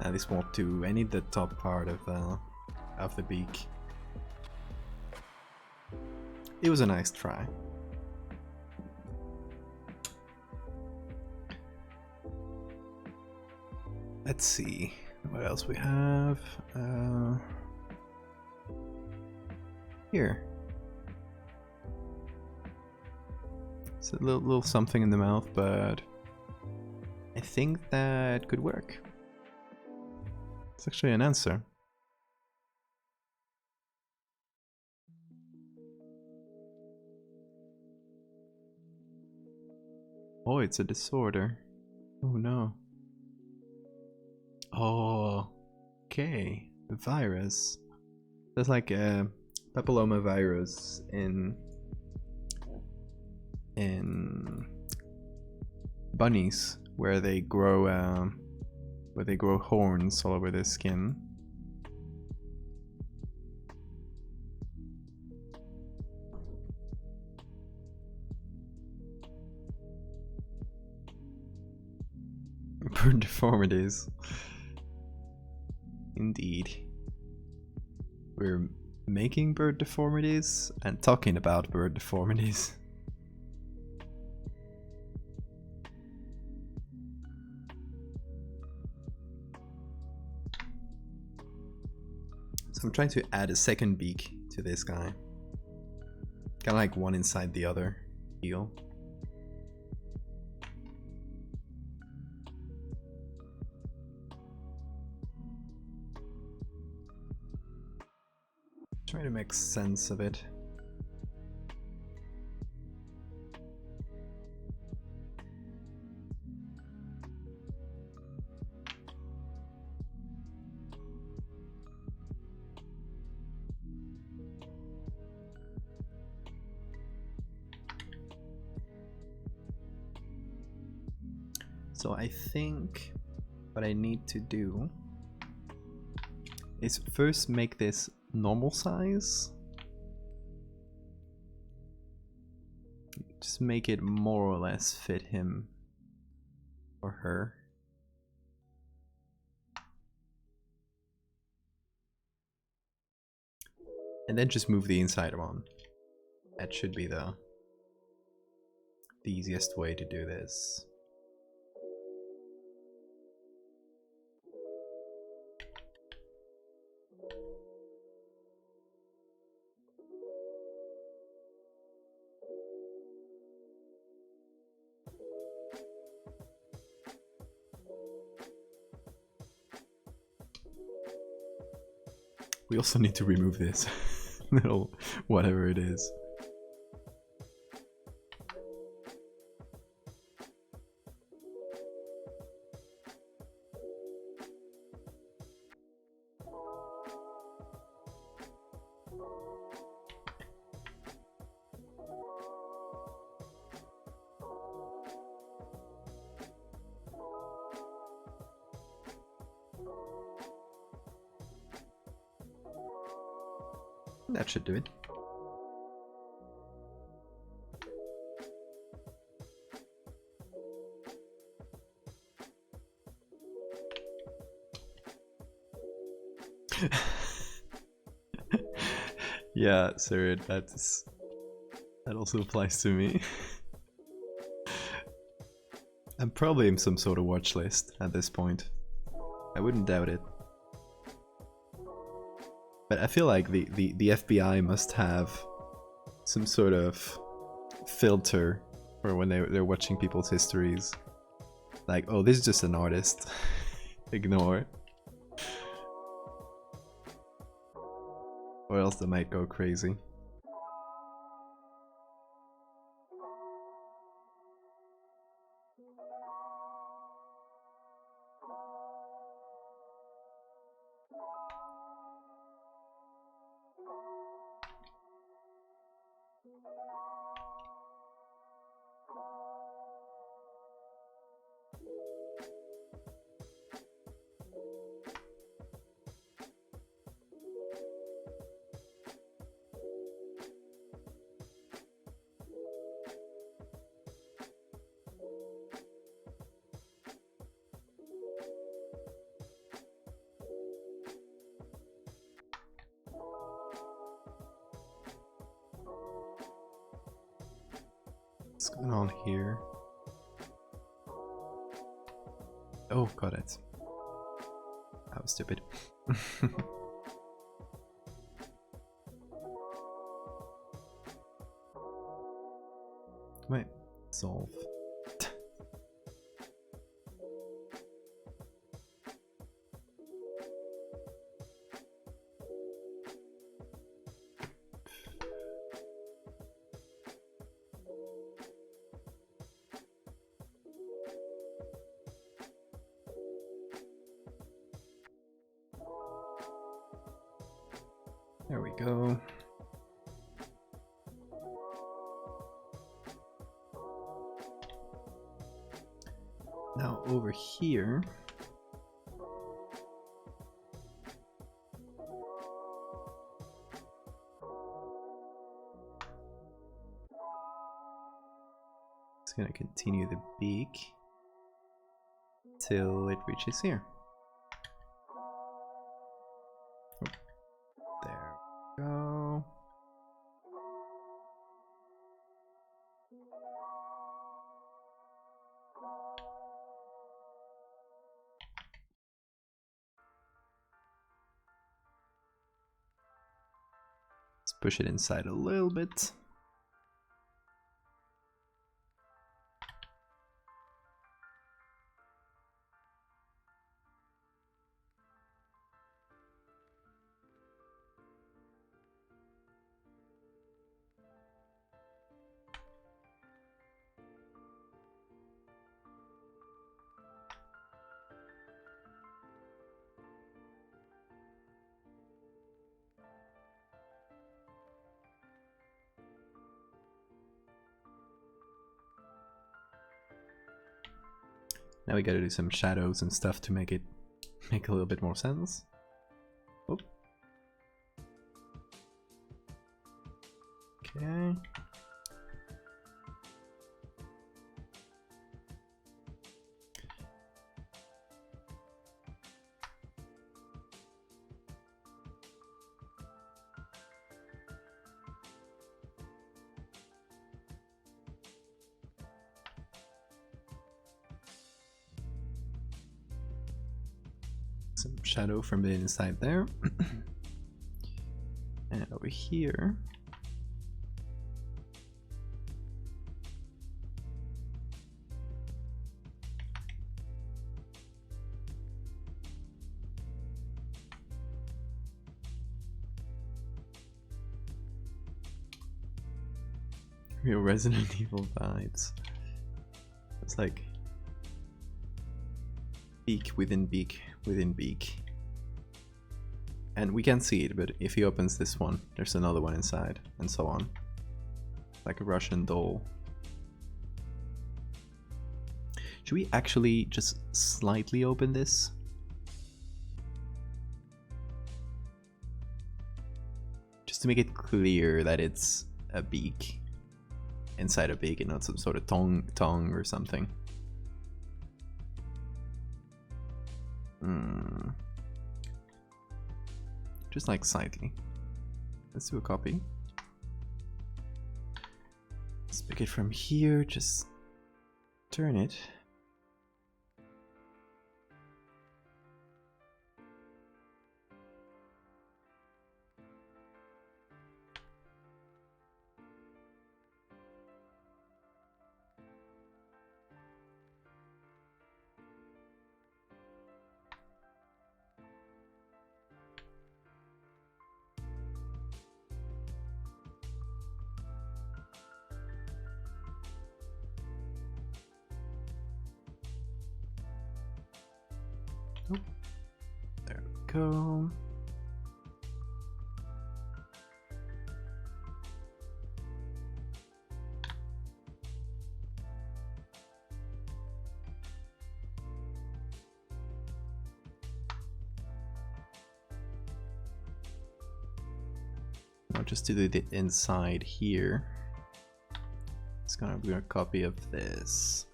This won't do. I need the top part of the beak. It was a nice try. Let's see what else we have. Here. It's a little something in the mouth, but I think that could work. It's actually an answer. Oh, it's a disorder. Oh no. Oh, okay. The virus. There's like a papilloma virus in bunnies where they grow horns all over their skin. Bird deformities. Indeed. We're making bird deformities and talking about bird deformities. So I'm trying to add a second beak to this guy. Kind of like one inside the other heel. Try to make sense of it. So I think what I need to do is first make this normal size. Just make it more or less fit him or her. And then just move the inside on. That should be the easiest way to do this. We also need to remove this little whatever it is. That should do it. Yeah, sir, that also applies to me. I'm probably in some sort of watch list at this point. I wouldn't doubt it. But I feel like the FBI must have some sort of filter for when they're watching people's histories. Like, oh, this is just an artist. Ignore. Or else they might go crazy. What's going on here? Oh, got it. That was stupid. Wait, solve. There we go. Now over here, it's gonna continue the beak till it reaches here. Oh, there we go. Let's push it inside a little bit. Now we gotta do some shadows and stuff to make it make a little bit more sense. Oh. Okay. Some shadow from the inside there. And over here. Real Resident Evil vibes. It's like beak within beak within beak. And we can't see it, but if he opens this one, there's another one inside, and so on. Like a Russian doll. Should we actually just slightly open this? Just to make it clear that it's a beak inside a beak and not some sort of tongue or something. Just like slightly. Let's do a copy. Let's pick it from here, just turn it. Oh, there we go. Now just to do the inside here, it's gonna be a copy of this.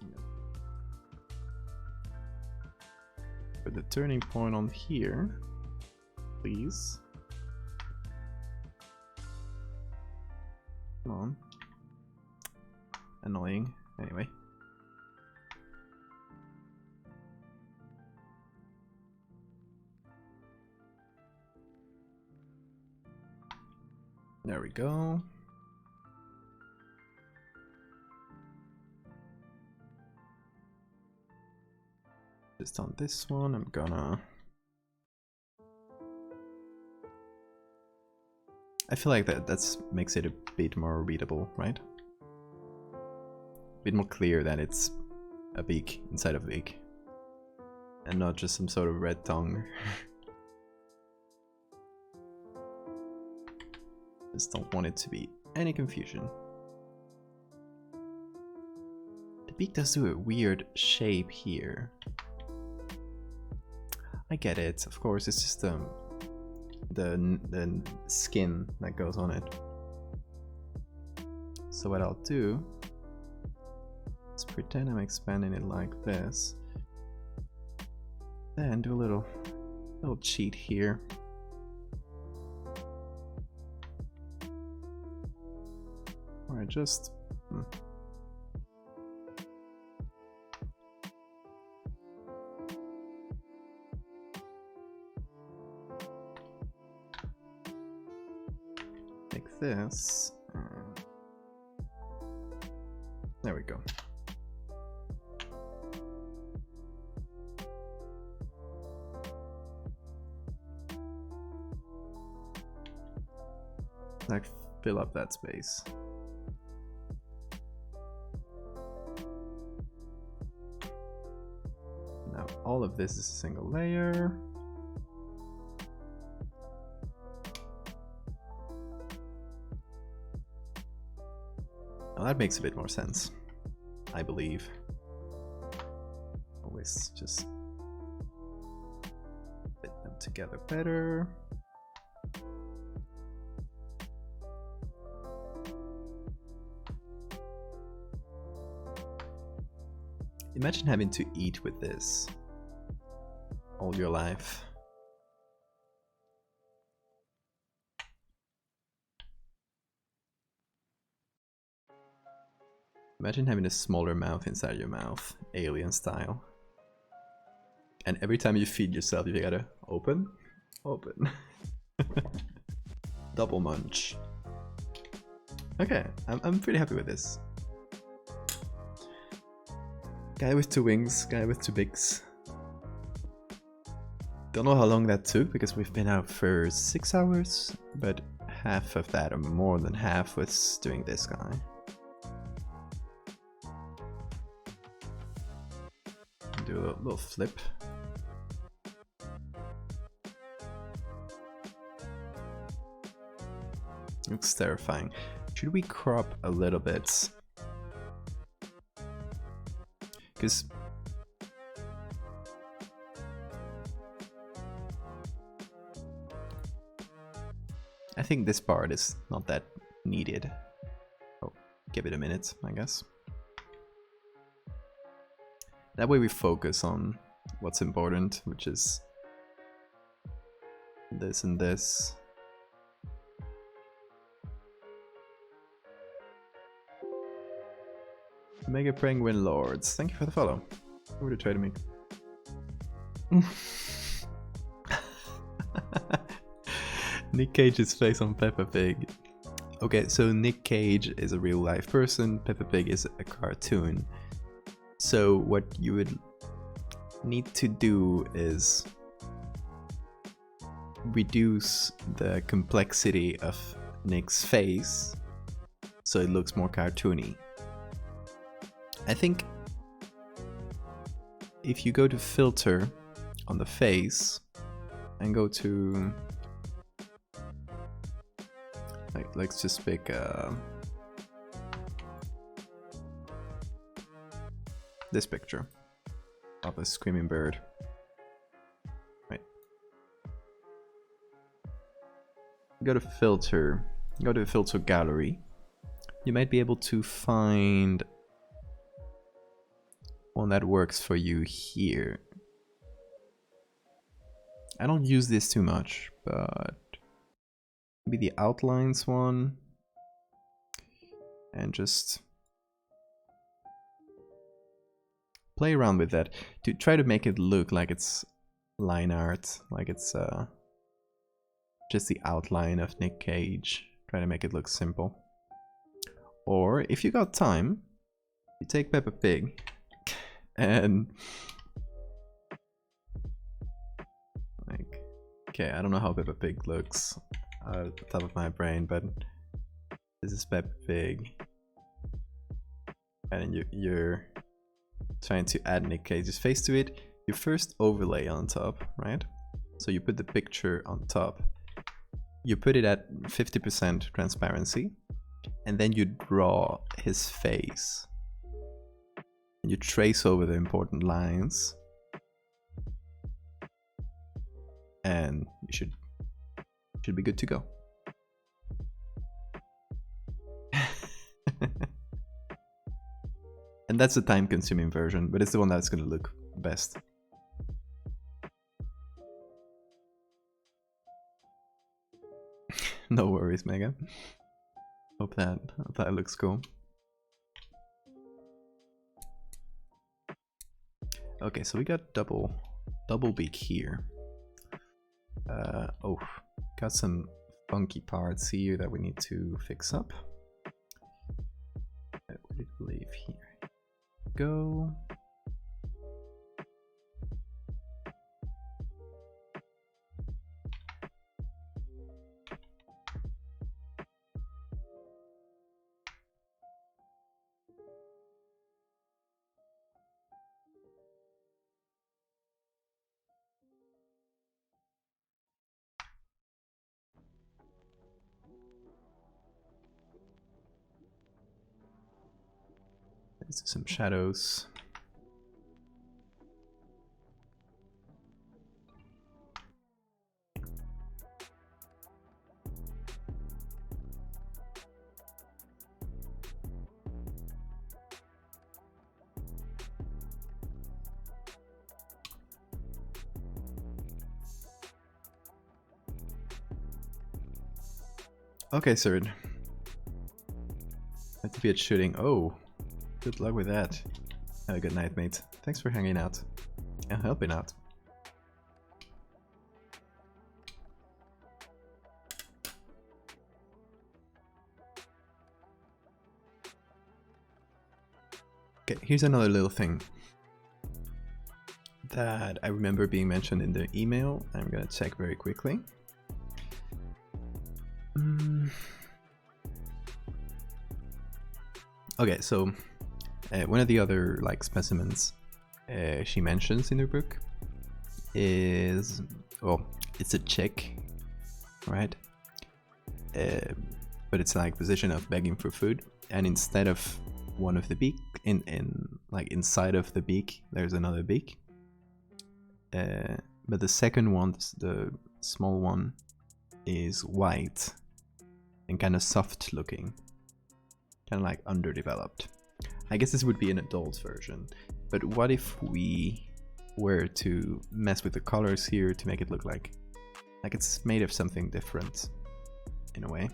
Put the turning point on here, please. Come on. Annoying. Anyway. There we go. Just on this one, I'm gonna... I feel like that makes it a bit more readable, right? A bit more clear that it's a beak inside of a beak. And not just some sort of red tongue. Just don't want it to be any confusion. The beak does do a weird shape here. I get it, of course, it's just the skin that goes on it. So what I'll do is pretend I'm expanding it like this. Then do a little cheat here. Or I just... like this. There we go. Like fill up that space. Now all of this is a single layer. Now that makes a bit more sense, I believe. Oh wait. always just fit them together better. Imagine having to eat with this all your life. Imagine having a smaller mouth inside your mouth, alien style. And every time you feed yourself, you gotta open, open. Double munch. Okay, I'm pretty happy with this. Guy with two wings, guy with two bigs. Don't know how long that took because we've been out for 6 hours, but half of that, or more than half, was doing this guy. Do a little flip. Looks terrifying. Should we crop a little bit? Because I think this part is not that needed. Oh, give it a minute, I guess. That way we focus on what's important, which is this and this. Mega Penguin Lords, thank you for the follow. Over to try to make. Nick Cage's face on Peppa Pig. Okay, so Nick Cage is a real life person, Peppa Pig is a cartoon. So what you would need to do is reduce the complexity of Nick's face so it looks more cartoony. I think if you go to filter on the face and go to, like, let's just pick this picture of a screaming bird. Right. Go to filter, go to the filter gallery. You might be able to find one that works for you here. I don't use this too much, but maybe the outlines one, and just play around with that to try to make it look like it's line art, like it's just the outline of Nick Cage. Try to make it look simple. Or if you got time, you take Peppa Pig and like, okay, I don't know how Peppa Pig looks at the top of my brain, but this is Peppa Pig, and you're trying to add Nick Cage's face to it. You first overlay on top, right? So you put the picture on top, you put it at 50% transparency, and then you draw his face. You trace over the important lines, and you should be good to go. And that's the time-consuming version, but it's the one that's gonna look best. No worries, Mega. Hope that looks cool. Okay, so we got double beak here. Oh, got some funky parts here that we need to fix up. Where did it leave here? Go. Let's do some shadows. Okay, sir. Had to be at shooting. Oh, good luck with that. Have a good night, mate. Thanks for hanging out and helping out. Okay, here's another little thing that I remember being mentioned in the email. I'm gonna check very quickly. Okay, so one of the other like specimens she mentions in her book is, well, it's a chick, right? But it's like position of begging for food, and instead of one of the beak like inside of the beak there's another beak, but the second one, the small one, is white and kind of soft looking, kind of like underdeveloped. I guess this would be an adult version, but what if we were to mess with the colors here to make it look like it's made of something different in a way?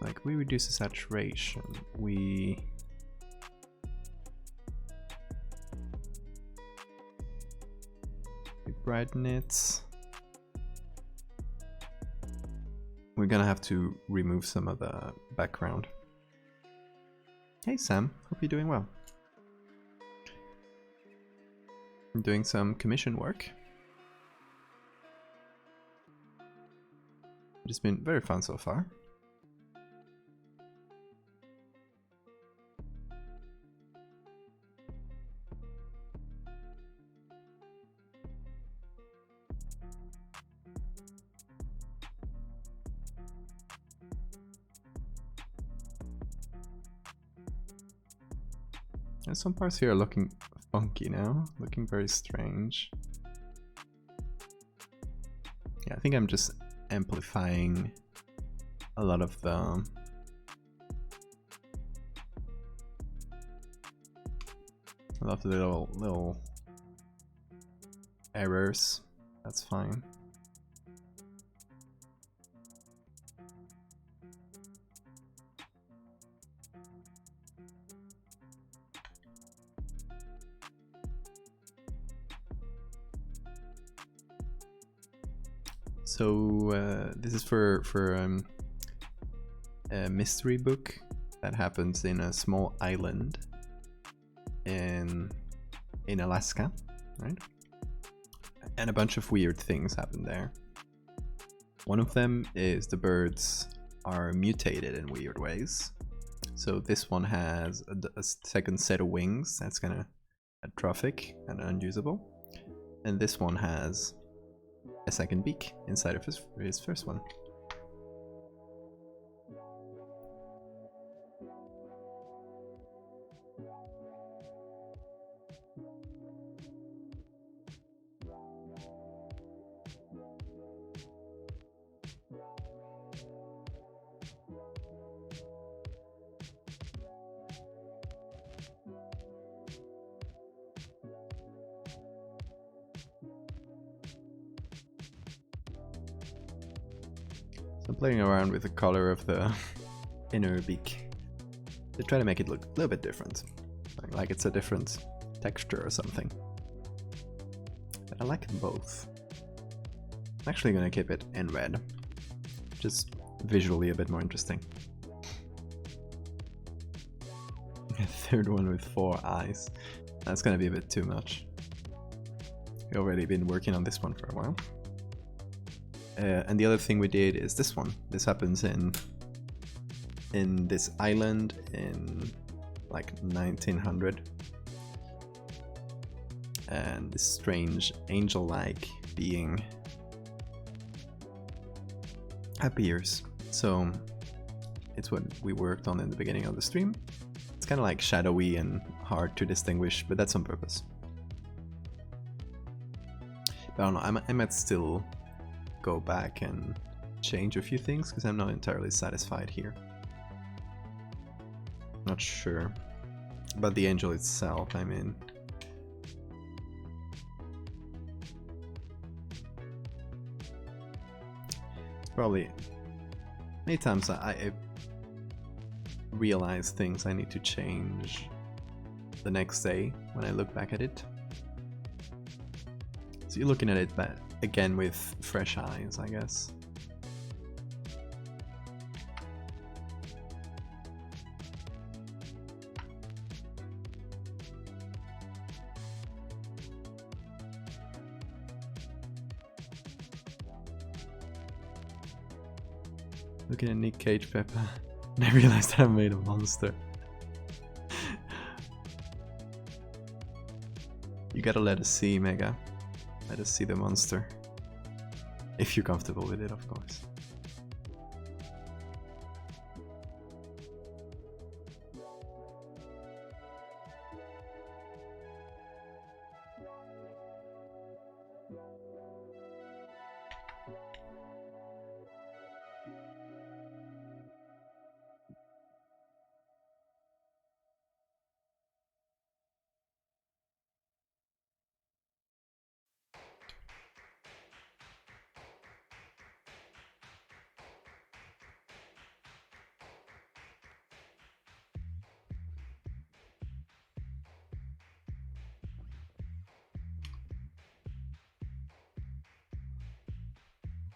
Like, we reduce the saturation, we brighten it. We're gonna have to remove some of the background. Hey Sam, hope you're doing well. I'm doing some commission work. It's been very fun so far. And some parts here are looking funky now, looking very strange. Yeah, I think I'm just amplifying a lot of the little errors. That's fine. So this is for a mystery book that happens in a small island in Alaska, right? And a bunch of weird things happen there. One of them is the birds are mutated in weird ways. So this one has a second set of wings that's kind of atrophic and unusable, and this one has a second beak inside of his first one. So I'm playing around with the color of the inner beak to try to make it look a little bit different, like it's a different texture or something. But I like them both. I'm actually gonna keep it in red, just visually a bit more interesting. A third one with 4 eyes. That's gonna be a bit too much. We've already been working on this one for a while. And the other thing we did is this one. This happens in this island in like 1900, and this strange angel-like being appears. So it's what we worked on in the beginning of the stream. It's kind of like shadowy and hard to distinguish, but that's on purpose. But I don't know, I might still go back and change a few things because I'm not entirely satisfied here. Not sure about the angel itself, I mean. Probably many times I realize things I need to change the next day when I look back at it. So you're looking at it but again with fresh eyes, I guess. Looking at Nick Cage Pepper, and I realized I made a monster. You gotta let us see, Mega. Let us see the monster. If you're comfortable with it, of course.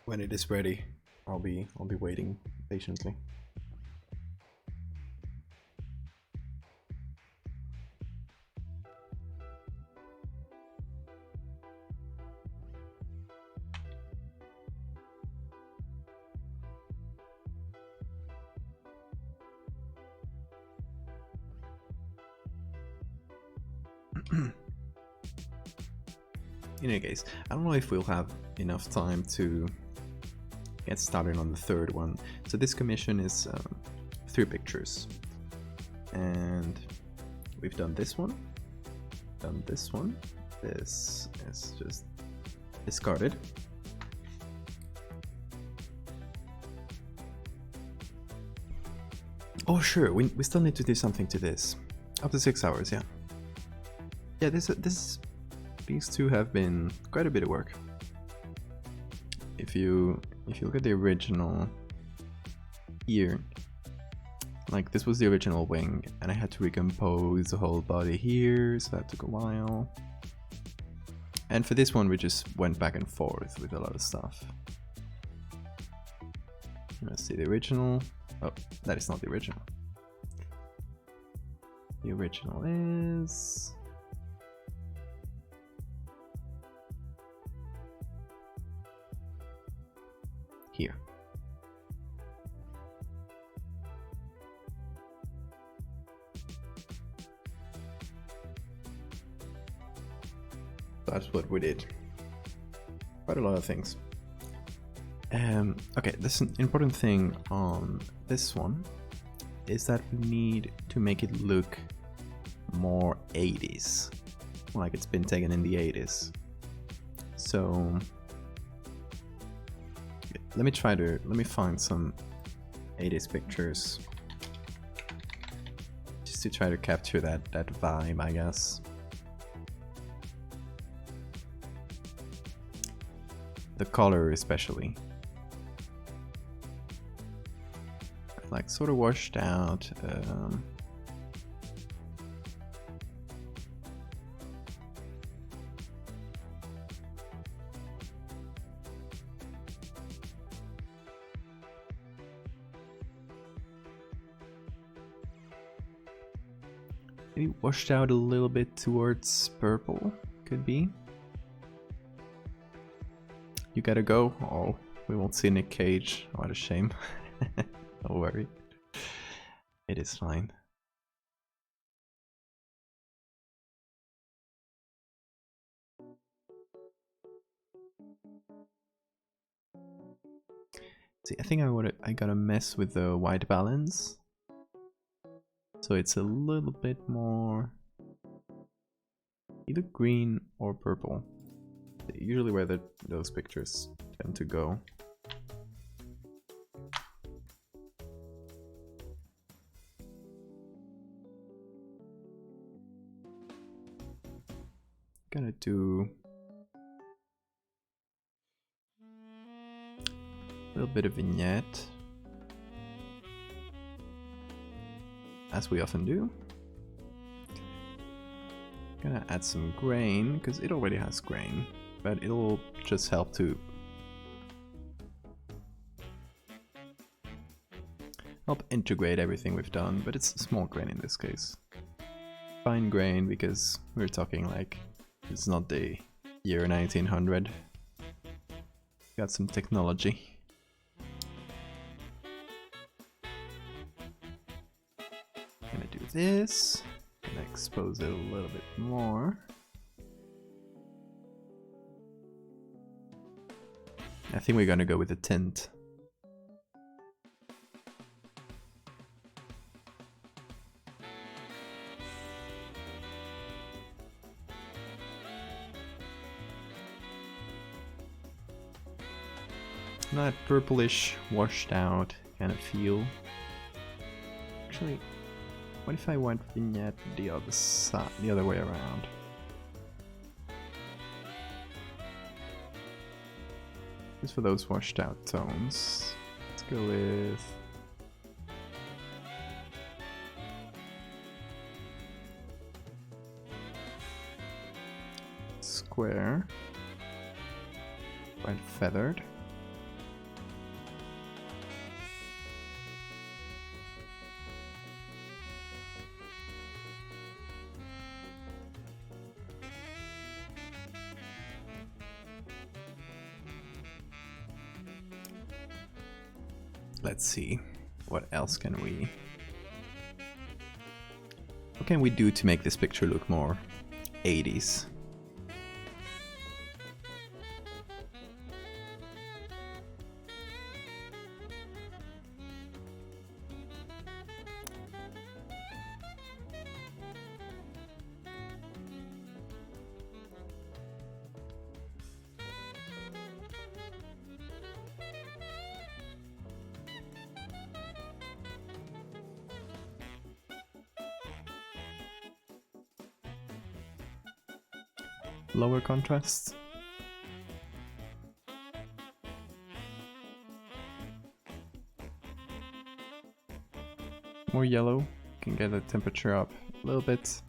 When it is ready, I'll be waiting patiently. In any case, I don't know if we'll have enough time to get started on the third one. So this commission is 3 pictures, and we've done this one, done this one. This is just discarded. Oh sure, we still need to do something to this. Up to 6 hours, yeah. Yeah, these two have been quite a bit of work. If you look at the original here, like this was the original wing, and I had to recompose the whole body here, so that took a while. And for this one, we just went back and forth with a lot of stuff. Let's see the original. Oh, that is not the original. The original is... here. That's what we did. Quite a lot of things. Okay, this important thing on this one is that we need to make it look more 80s, like it's been taken in the 80s. So let me find some 80s pictures just to try to capture that vibe, I guess. The color especially. Like sort of washed out. Maybe washed out a little bit towards purple, could be. You gotta go? Oh, we won't see Nick Cage. What a shame. Don't worry. It is fine. See, I think I gotta mess with the white balance. So it's a little bit more either green or purple. Usually where those pictures tend to go. Gonna do little bit of vignette, as we often do. Gonna add some grain, because it already has grain, but it'll just help to help integrate everything we've done, but it's small grain in this case. Fine grain, because we're talking like, it's not the year 1900. Got some technology. Gonna do this. Gonna expose it a little bit more. I think we're gonna go with a tint. That purplish, washed out kind of feel. Actually, what if I went vignette the other side, the other way around? Just for those washed out tones. Let's go with square, quite feathered. Let's see, what else can we... What can we do to make this picture look more 80s? Lower contrast. More yellow. Can get the temperature up a little bit.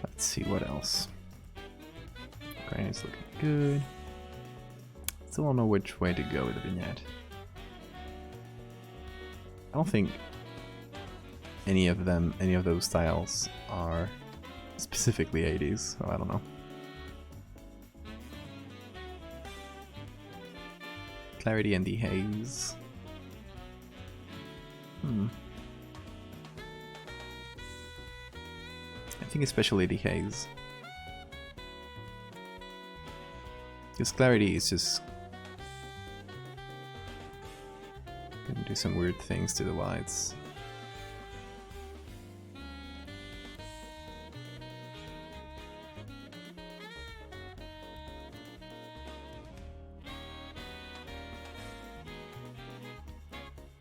Let's see what else. Grain is looking good. Still don't know which way to go with the vignette. I don't think any of those styles are specifically 80s, so I don't know. Clarity and the haze. I think especially the haze. Because clarity is just gonna do some weird things to the whites.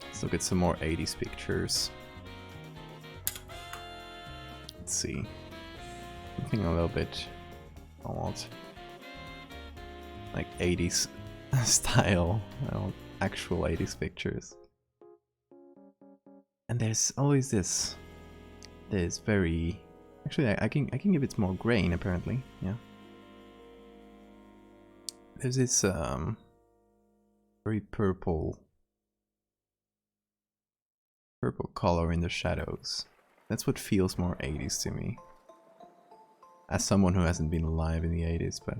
Let's look at some more 80s pictures. Let's see. Something a little bit odd. Like 80s style, actual 80s pictures. And there's always this. There's very... Actually, I can give it more grain, apparently. Yeah. There's this very purple color in the shadows. That's what feels more 80s to me. As someone who hasn't been alive in the 80s, but...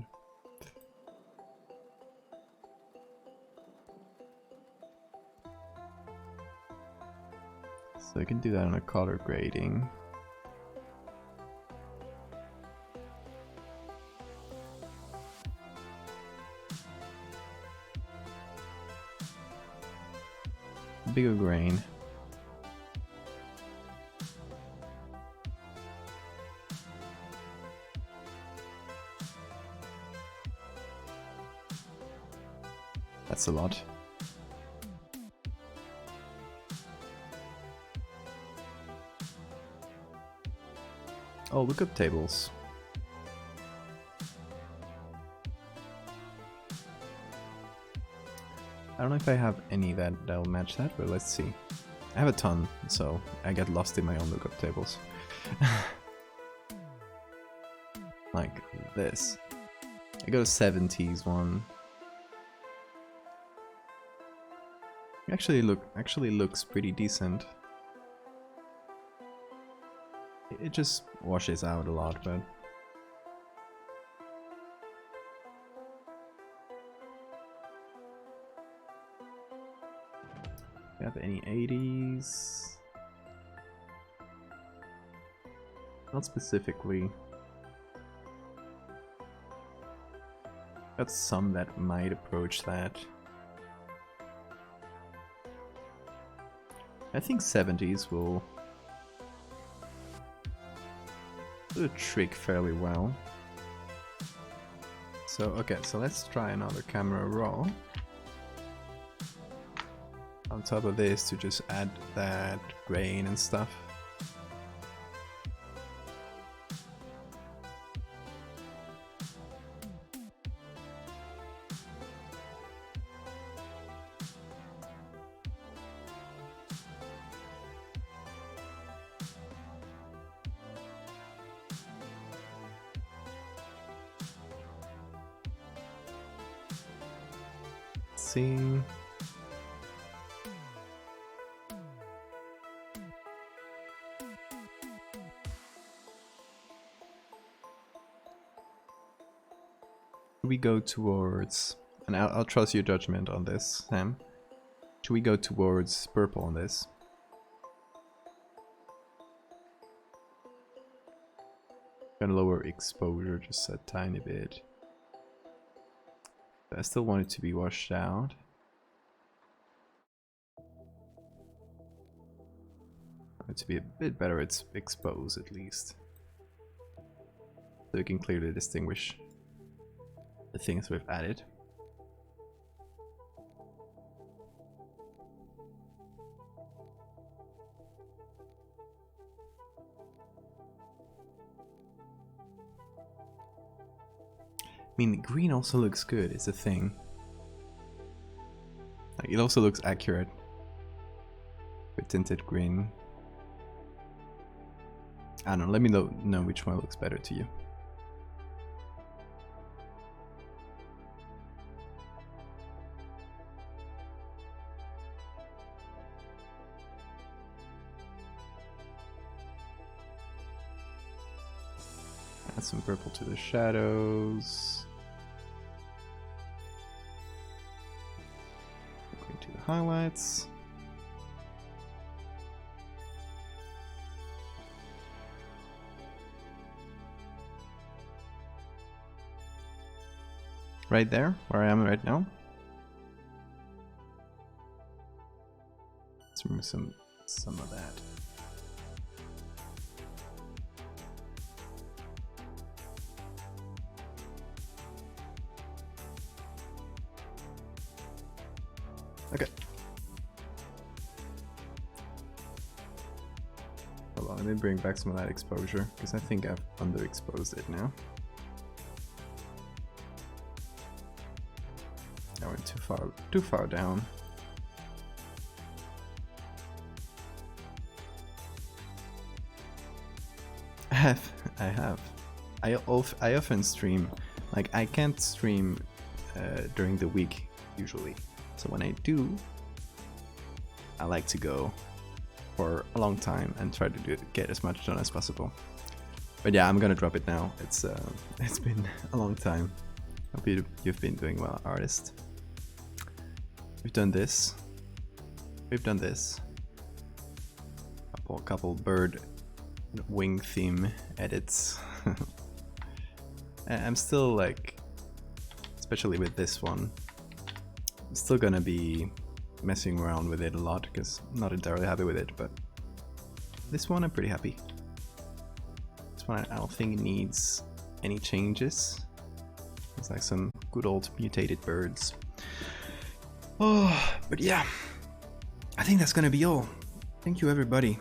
So I can do that on a color grading. bigger grain. That's a lot. Oh, look up tables. I don't know if I have any that'll match that, but let's see. I have a ton, so I get lost in my own lookup tables. Like this. I go to 70s one. Actually looks pretty decent. It just washes out a lot, but do you have any 80s? Not specifically. Got some that might approach that. I think 70s will do the trick fairly well. So okay, so let's try another camera raw. On top of this to just add that grain and stuff. See. We go towards, and I'll trust your judgment on this, Sam. Should we go towards purple on this? Gonna lower exposure just a tiny bit. I still want it to be washed out. Want it to be a bit better it's exposed at least. So you can clearly distinguish the things we've added. I mean, green also looks good, it's a thing. Like, it also looks accurate with tinted green. I don't know, let me know which one looks better to you. Add some purple to the shadows. Going to the highlights. Right there, where I am right now. Let's remove some of that. Okay. Hold on, let me bring back some of that exposure, because I think I've underexposed it now. I went too far down. I have. I often stream. Like, I can't stream during the week usually. So when I do, I like to go for a long time and try to get as much done as possible. But yeah, I'm gonna drop it now. It's been a long time. Hope you've been doing well, artist. We've done this. We've done this. Couple bird wing theme edits. I'm still like, especially with this one, I'm still gonna be messing around with it a lot because I'm not entirely happy with it, but this one I'm pretty happy. This one I don't think it needs any changes. It's like some good old mutated birds. Oh, but yeah, I think that's gonna be all. Thank you everybody